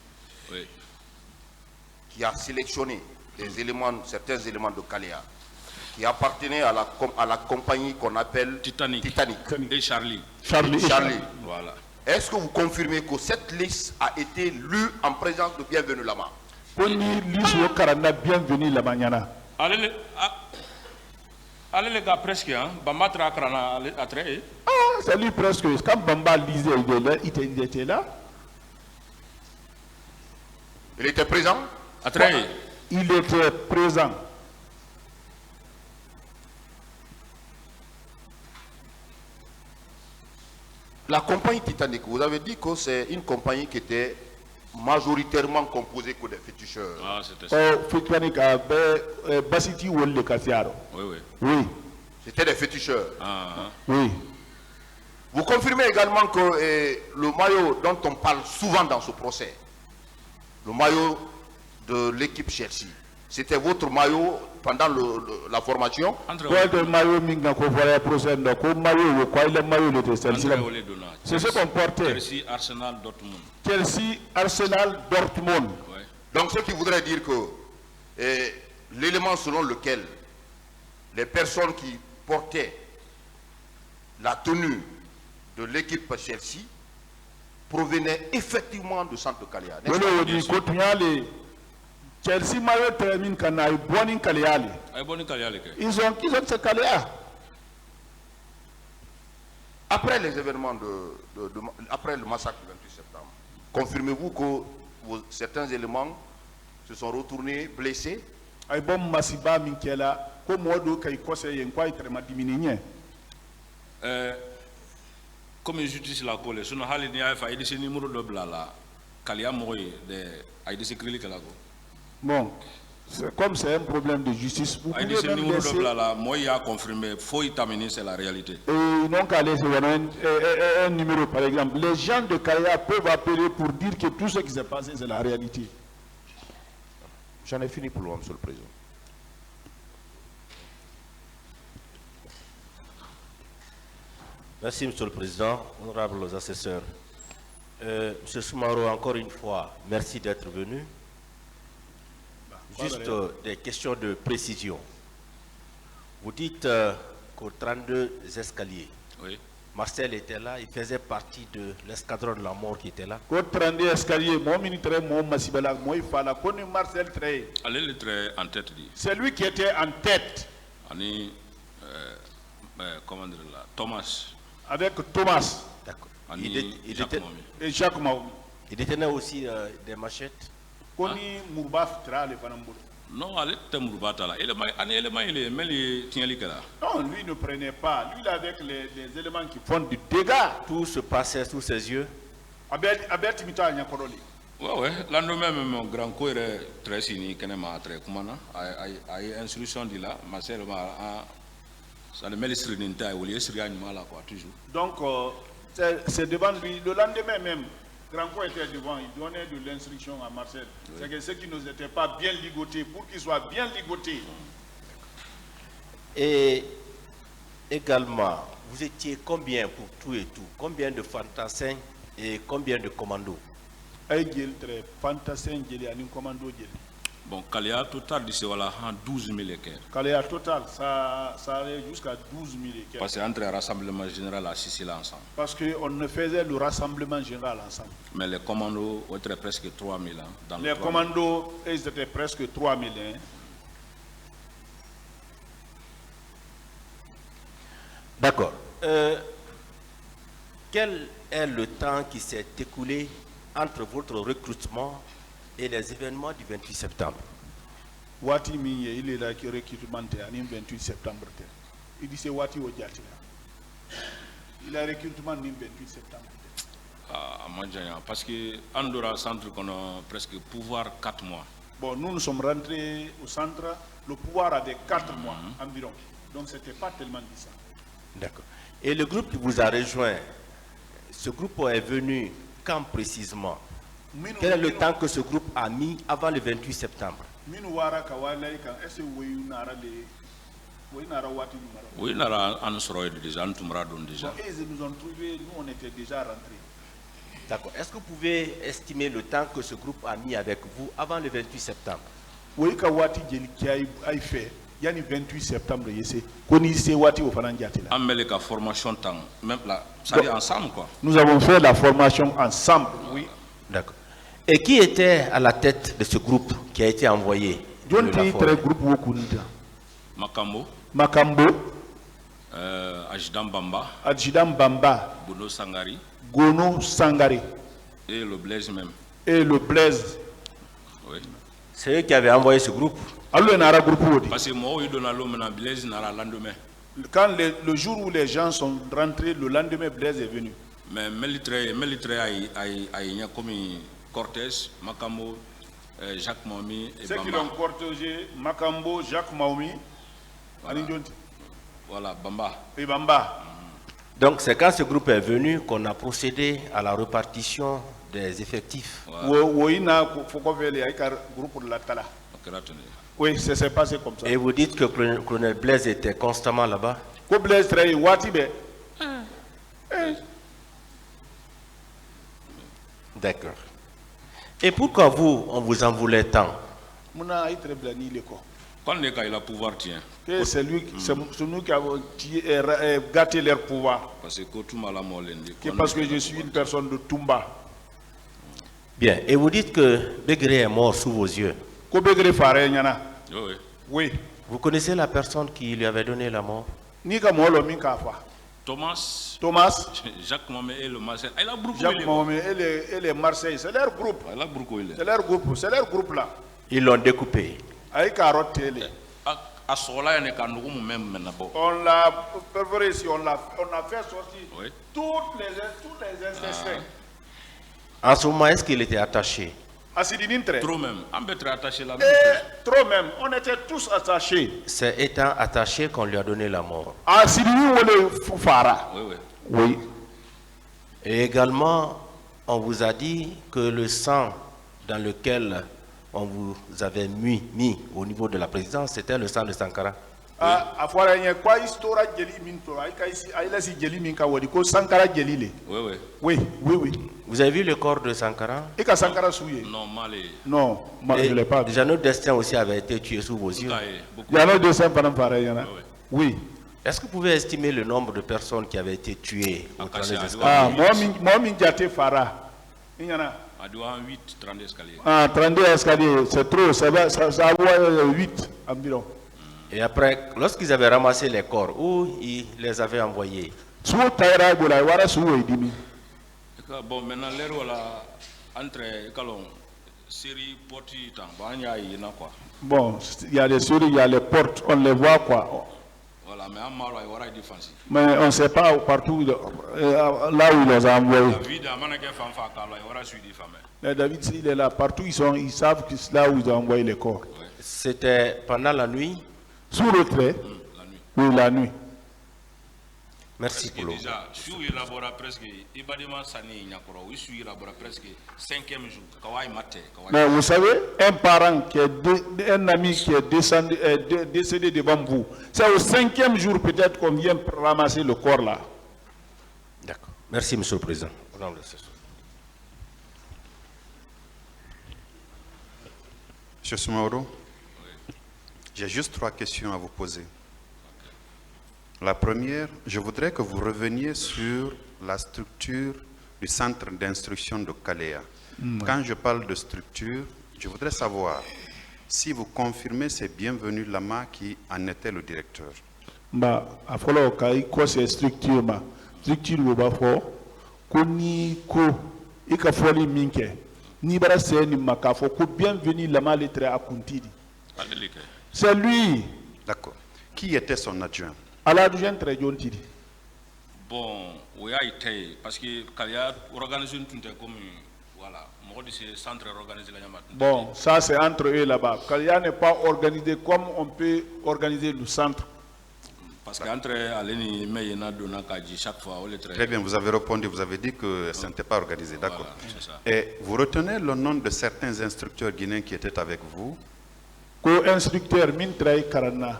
qui a sélectionné des éléments, certains éléments de Kalea, qui appartenaient à la compagnie qu'on appelle Titanic.
Et Charlie.
Voilà. Est-ce que vous confirmez que cette liste a été lue en présence de Bienvenu Lama?
Bienvenu Lama.
Allez les gars, presque, hein. Bambatra Krana à très.
Ah, c'est lui presque. Quand Bamba lisait, il était là.
Il était présent?
À très.
Il était présent.
La compagnie Titanic, vous avez dit que c'est une compagnie qui était majoritairement composée que des féticheurs.
Ah, c'était ça.
Oui. Oui.
C'était des féticheurs.
Oui.
Vous confirmez également que le maillot dont on parle souvent dans ce procès, le maillot de l'équipe Chelsea, c'était votre maillot pendant la formation?
C'est ce qu'on portait.
Chelsea, Arsenal, Dortmund.
Chelsea, Arsenal, Dortmund.
Ouais.
Donc ce qui voudrait dire que l'élément selon lequel les personnes qui portaient la tenue de l'équipe Chelsea provenaient effectivement du centre de Kalea.
Chelsea maillot termine quand il bon Kaleali. Ils ont ce Kalea.
Après les événements après le massacre du 28 septembre, confirmez-vous que certains éléments se sont retournés blessés?
Comme justice la colle, son hali ni a fait des numéros de blala, Kalia Moy de Aïdé Krilika.
Bon, comme c'est un problème de justice, vous pouvez même laisser...
Moi, il a confirmé, il faut y terminer, c'est la réalité.
Et non qu'à laisser un numéro, par exemple. Les gens de Kalea peuvent appeler pour dire que tout ce qui s'est passé, c'est la réalité.
J'en ai fini pour le moment, Monsieur le Président.
Merci, Monsieur le Président, honorables assesseurs. Monsieur Smaoro, encore une fois, merci d'être venu. Juste des questions de précision. Vous dites qu'au 32 escaliers, Marcel était là, il faisait partie de l'escadron de la mort qui était là.
Au 32 escaliers, mon ministre, mon Massibala, moi il fallait qu'on Marcel Trey.
Allez le trait en tête.
C'est lui qui était en tête.
Comment dire là, Thomas.
Avec Thomas.
D'accord.
Et Jacques Maoumi.
Il détenait aussi des machettes.
Non,
allez,
non, lui ne prenait pas. Lui, avec les éléments qui font du dégât.
Tout se passait sous ses yeux.
Ouais, l'endemain même, mon grand coeur très signé, qui m'a très commandant, a eu instruction de là, ma sœur m'a. Ça le met les sérénités au lieu de toujours.
Donc, c'est devant lui. Le lendemain même, Granco était devant, il donnait de l'instruction à Marcel. C'est que ceux qui n'étaient pas bien ligotés, pour qu'ils soient bien ligotés.
Et également, vous étiez combien pour tout et tout? Combien de fantassins et combien de commandos?
Fantassins, il y a un commando.
Bon, Kalea total, c'est 12 000 équerres.
Kalea total, ça allait jusqu'à 12 000 équerres.
Parce qu'entre le rassemblement général à Sicile ensemble.
Parce qu'on ne faisait le rassemblement général ensemble.
Mais les commandos étaient presque 3 000 ans.
Les commandos, ils étaient presque 3 000 ans.
D'accord. Quel est le temps qui s'est écoulé entre votre recrutement et les événements du 28 septembre?
Wati Minye, il est là qui recrutement le 28 septembre. Il dit c'est Wati Ojati. Il a recrutement le 28 septembre.
Parce que Andorra centre qu'on a presque pouvoir 4 mois.
Bon, nous sommes rentrés au centre, le pouvoir avait 4 mois environ. Donc c'était pas tellement dit ça.
D'accord. Et le groupe qui vous a rejoint, ce groupe est venu quand précisément? Quel est le temps que ce groupe a mis avant le 28 septembre?
Oui, on a déjà, déjà.
Ils nous ont trouvé, nous on était déjà rentrés.
D'accord. Est-ce que vous pouvez estimer le temps que ce groupe a mis avec vous avant le 28 septembre?
Oui, Kawati qui a fait. Il y a le 28 septembre, la
formation temps, même là, ça dit ensemble quoi.
Nous avons fait la formation ensemble, oui.
D'accord. Et qui était à la tête de ce groupe qui a été envoyé?
Makambo.
Makambo.
Ajdam Bamba.
Ajdam Bamba.
Gono Sangari.
Gono Sangari.
Et le Blaise même.
Et le Blaise.
Oui.
C'est eux qui avaient envoyé ce groupe.
Parce que moi, il donne à l'homme un Blaise le lendemain.
Quand le jour où les gens sont rentrés, le lendemain, Blaise est venu.
Mais militaire a comme Cortés, Makambo, Jacques Maomi et Bamba.
Ceux qui l'ont cortégé, Makambo, Jacques Maomi,
voilà, Bamba.
Et Bamba.
Donc c'est quand ce groupe est venu qu'on a procédé à la répartition des effectifs.
Oui, ça s'est passé comme ça.
Et vous dites que le colonel Blaise était constamment là-bas? D'accord. Et pourquoi vous, on vous en voulait tant?
Quand les gars, il a pouvoir, tiens.
C'est nous qui avons gâté leur pouvoir. Parce que je suis une personne de Toumba.
Bien. Et vous dites que Begré est mort sous vos yeux.
Oui.
Vous connaissez la personne qui lui avait donné la mort?
Thomas. Jacques Maomé et le Marseille.
Jacques Maomé et les Marseille. C'est leur groupe. C'est leur groupe là.
Ils l'ont découpé.
On l'a perforé ici, on a fait sortir tous les intestins.
En ce moment, est-ce qu'il était attaché?
Trop même.
Trop même. On était tous attachés.
C'est étant attaché qu'on lui a donné la mort.
Oui.
Et également, on vous a dit que le sang dans lequel on vous avait mis au niveau de la présidence, c'était le sang de Sankara.
Oui.
Vous avez vu le corps de Sankara?
Non, je ne l'ai pas vu.
Jeannot Destin aussi avait été tué sous vos yeux.
Oui.
Est-ce que vous pouvez estimer le nombre de personnes qui avaient été tuées au 32
escaliers?
À 8, 32 escaliers.
32 escaliers, c'est trop, ça va 8 environ.
Et après, lorsqu'ils avaient ramassé les corps, où ils les avaient envoyés?
Bon, maintenant, l'air entre série porte,
bon, il y a les séries, il y a les portes, on les voit quoi.
Voilà,
mais on ne sait pas partout là où ils les ont envoyés. David, il est là, partout ils savent que c'est là où ils ont envoyé les corps.
C'était pendant la nuit?
Sous le trait? Oui, la nuit.
Merci pour l'eau.
Mais vous savez, un parent un ami qui est décédé devant vous, c'est au 5e jour peut-être qu'on vient ramasser le corps là.
D'accord. Merci, Monsieur le Président.
Monsieur Soumaoro, j'ai juste 3 questions à vous poser. La première, je voudrais que vous reveniez sur la structure du centre d'instruction de Kalea. Quand je parle de structure, je voudrais savoir si vous confirmez c'est Bienvenu Lama qui en était le directeur.
A falloir que c'est structure structure ba fo koni ko e ka foli minke ni bara se ni makafo ko Bienvenu Lama lettre à Kuntidi. C'est lui.
D'accord. Qui était son adjoint?
Bon, oui, parce que Kalea organisé une comme voilà, centre organisé la Yamata.
Bon, ça c'est entre eux là-bas. Kalea n'est pas organisé comme on peut organiser le centre.
Parce qu'entre Aleni Meyena Dona Kaji, chaque fois, on les traite.
Très bien, vous avez répondu, vous avez dit que ça n'était pas organisé, d'accord.
Voilà,
et vous retenez le nom de certains instructeurs guinéens qui étaient avec vous?
Co-instructeur Mintraï Karana,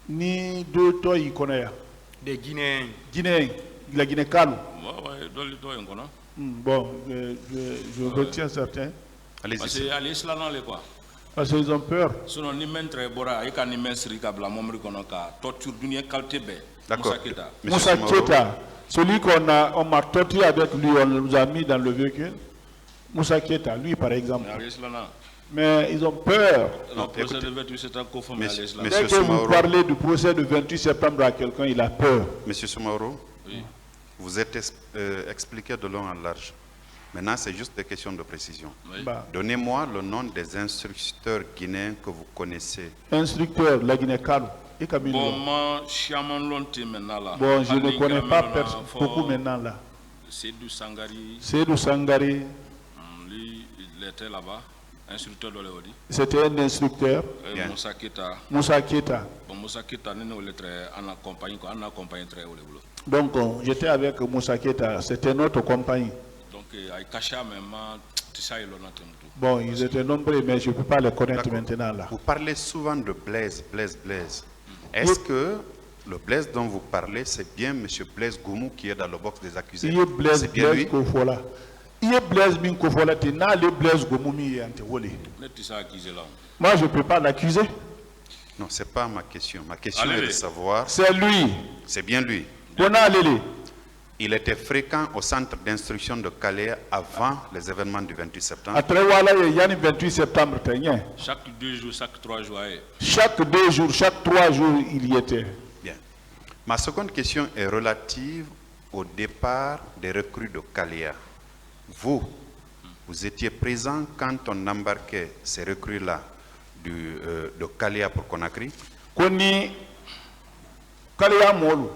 ni deux toits
Des Guinéens.
Guinéen, la Guinée-Calou. Bon, je retiens certains.
Allez-y.
Parce qu'ils ont peur.
D'accord.
Moussa Kieta, celui qu'on m'a torturé avec lui, on nous a mis dans le véhicule. Moussa Kieta, lui par exemple. Mais ils ont peur.
Non,
dès que vous parlez du procès du 28 septembre à quelqu'un, il a peur.
Monsieur Soumaoro, oui. Vous êtes expliqué de long en large. Maintenant, c'est juste des questions de précision. Oui. Donnez-moi le nom des instructeurs guinéens que vous connaissez.
Instructeur, la Guinée-Calou. Bon, je ne connais pas beaucoup maintenant là.
Seydou Sangari.
Seydou Sangari.
Lui, il était là-bas. Instructeur de l'Eodi.
C'était un instructeur.
Moussa Kieta.
Moussa Kieta.
Bon, Moussa Kieta, nous on accompagne très haut.
Donc, j'étais avec Moussa Kieta, c'était notre compagnie.
Donc, avec Kacha, même,
bon, ils étaient nombreux, mais je ne peux pas les connaître maintenant là.
Vous parlez souvent de Blaise. Est-ce que le Blaise dont vous parlez, c'est bien M. Blaise Goumou qui est dans le box des accusés?
Il est Blaise Kofola. Il est Blaise Kofola, tu n'as le Blaise Goumou mi antewole. Moi, je ne peux pas l'accuser.
Non, ce n'est pas ma question. Ma question est de savoir.
C'est lui.
C'est bien lui. Il était fréquent au centre d'instruction de Calais avant les événements du 28 septembre.
Chaque 2 jours, chaque 3 jours.
Chaque 2 jours, chaque 3 jours, il y était.
Bien. Ma seconde question est relative au départ des recrues de Calais. Vous étiez présent quand on embarquait ces recrues-là de Calais pour Conakry?
Koni Calais Molu.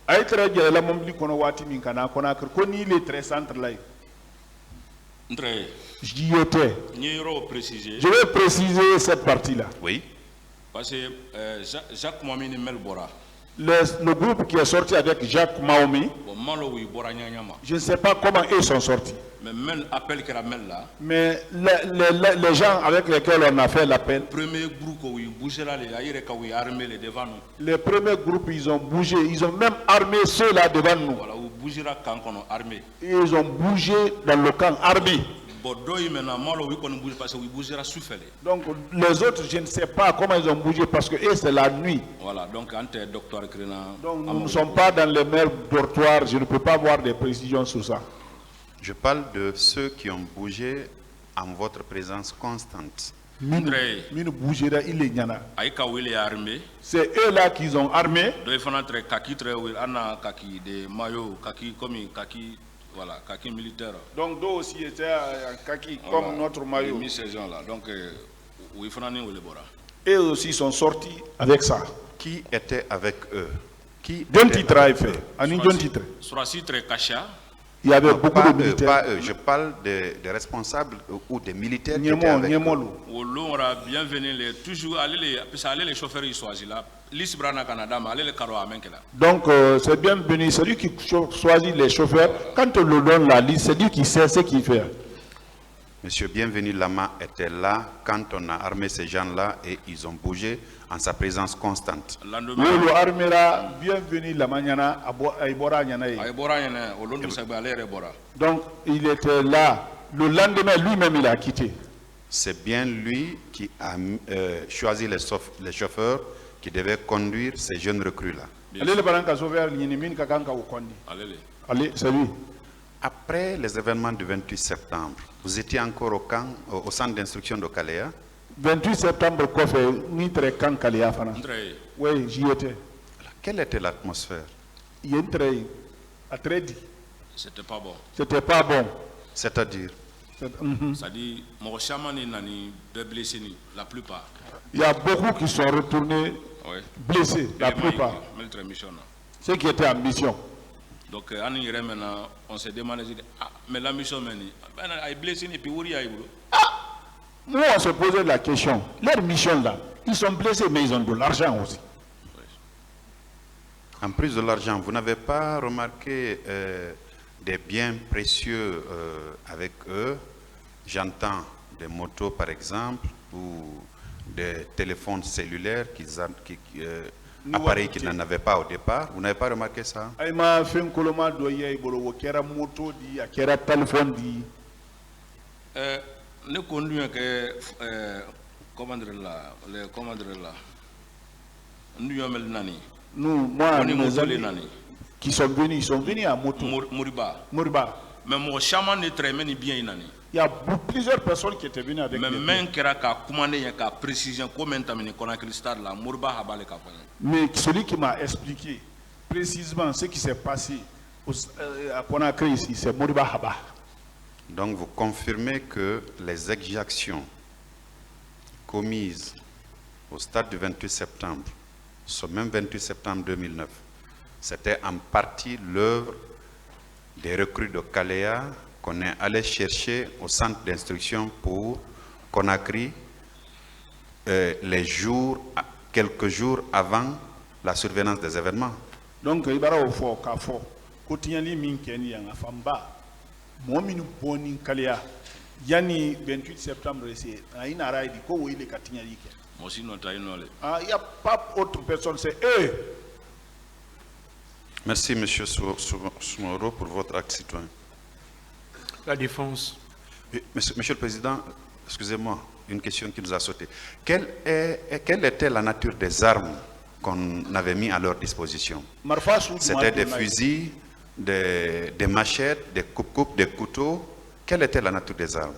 La Mombli Konowati Minkana Conakry. Koni les 13 centres là. J'y étais. Je vais préciser cette partie-là.
Oui.
Parce que Jacques Mohamed Melbora.
Le groupe qui est sorti avec Jacques Mahomi, je ne sais pas comment ils sont sortis. Mais les gens avec lesquels on a fait l'appel, les premiers groupes, ils ont bougé, ils ont même armé ceux-là devant nous. Ils ont bougé dans le camp armé. Donc les autres, je ne sais pas comment ils ont bougé parce que c'est la nuit.
Voilà, donc
nous ne sommes pas dans les mêmes dortoirs, je ne peux pas avoir des précisions sur ça.
Je parle de ceux qui ont bougé en votre présence constante.
C'est eux là qui ont armé.
Voilà, kaki militaire.
Donc, d'autres aussi étaient en kaki comme notre maillot.
Donc,
eux aussi sont sortis avec ça.
Qui était avec eux? Qui
il y avait beaucoup de militaires.
Pas eux. Je parle des responsables ou des militaires qui étaient avec eux.
Toujours les chauffeurs ils choisissent là.
Donc c'est bienvenu. Celui qui choisit les chauffeurs, quand on le donne la liste, c'est lui qui sait ce qu'il fait.
Monsieur Bienvenu Lama était là quand on a armé ces gens-là et ils ont bougé en sa présence constante.
Donc il était là. Le lendemain, lui-même, il a quitté.
C'est bien lui qui a choisi les chauffeurs qui devaient conduire ces jeunes recrues-là.
Allez, c'est lui.
Après les événements du 28 septembre, vous étiez encore au centre d'instruction de Calais?
28 septembre, oui, j'y étais.
Quelle était l'atmosphère?
C'était pas bon.
C'était pas bon.
C'est-à-dire?
C'est-à-dire, la plupart.
Il y a beaucoup qui sont retournés blessés, la plupart. Ceux qui étaient en mission.
Donc, on s'est demandé, mais la mission, elle est blessée, et puis où est-ce
nous, on se posait la question. Leur mission là, ils sont blessés, mais ils ont de l'argent aussi.
En plus de l'argent, vous n'avez pas remarqué des biens précieux avec eux? J'entends des motos par exemple, ou des téléphones cellulaires, appareils qu'ils n'en avaient pas au départ. Vous n'avez pas remarqué ça?
Ne conduit que comment dire là,
nous, moi, nos amis qui sont venus à moto.
Moriba. Mais mon chaman ne traîne bien inani.
Il y a plusieurs personnes qui étaient venues avec
mais même qui a commandé une précision comment t'amener qu'on a cristal là Moriba a balé
mais celui qui m'a expliqué précisément ce qui s'est passé à Conakry ici, c'est Moriba Haba.
Donc vous confirmez que les exactions commises au stade du 28 septembre, ce même 28 septembre 2009, c'était en partie l'œuvre des recrues de Kalea qu'on est allé chercher au centre d'instruction pour Conakry quelques jours avant la survenance des événements.
Donc, il y a un fort quotidien minkeni en afamba mominu boni Kalea yani 28 septembre c'est une araï di ko il est katinyali ke
moi aussi non taille non
il y a pas autre personne, c'est eux.
Merci monsieur Soumoro pour votre acte citoyen.
La défense.
Monsieur le Président, excusez-moi, une question qui nous a sauté. Quelle était la nature des armes qu'on avait mis à leur disposition? C'était des fusils, des machettes, des coupes-coupes, des couteaux. Quelle était la nature des armes?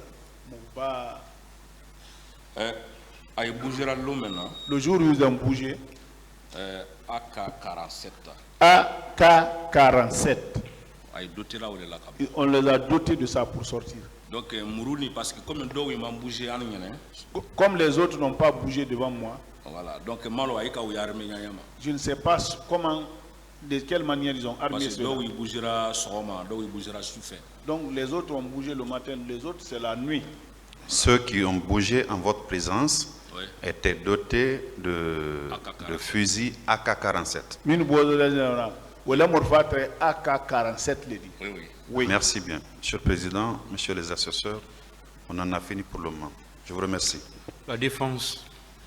Le jour où ils ont bougé,
AK-47.
AK-47. On les a dotés de ça pour sortir.
Donc, Mourouni, parce que comme ils m'ont bougé,
comme les autres n'ont pas bougé devant moi,
voilà. Donc,
je ne sais pas comment, de quelle manière ils ont armé cela. Donc, les autres ont bougé le matin, les autres c'est la nuit.
Ceux qui ont bougé en votre présence étaient dotés de fusils AK-47.
Oui.
Merci bien. Monsieur le Président, Messieurs les assesseurs, on en a fini pour le moment. Je vous remercie.
La défense.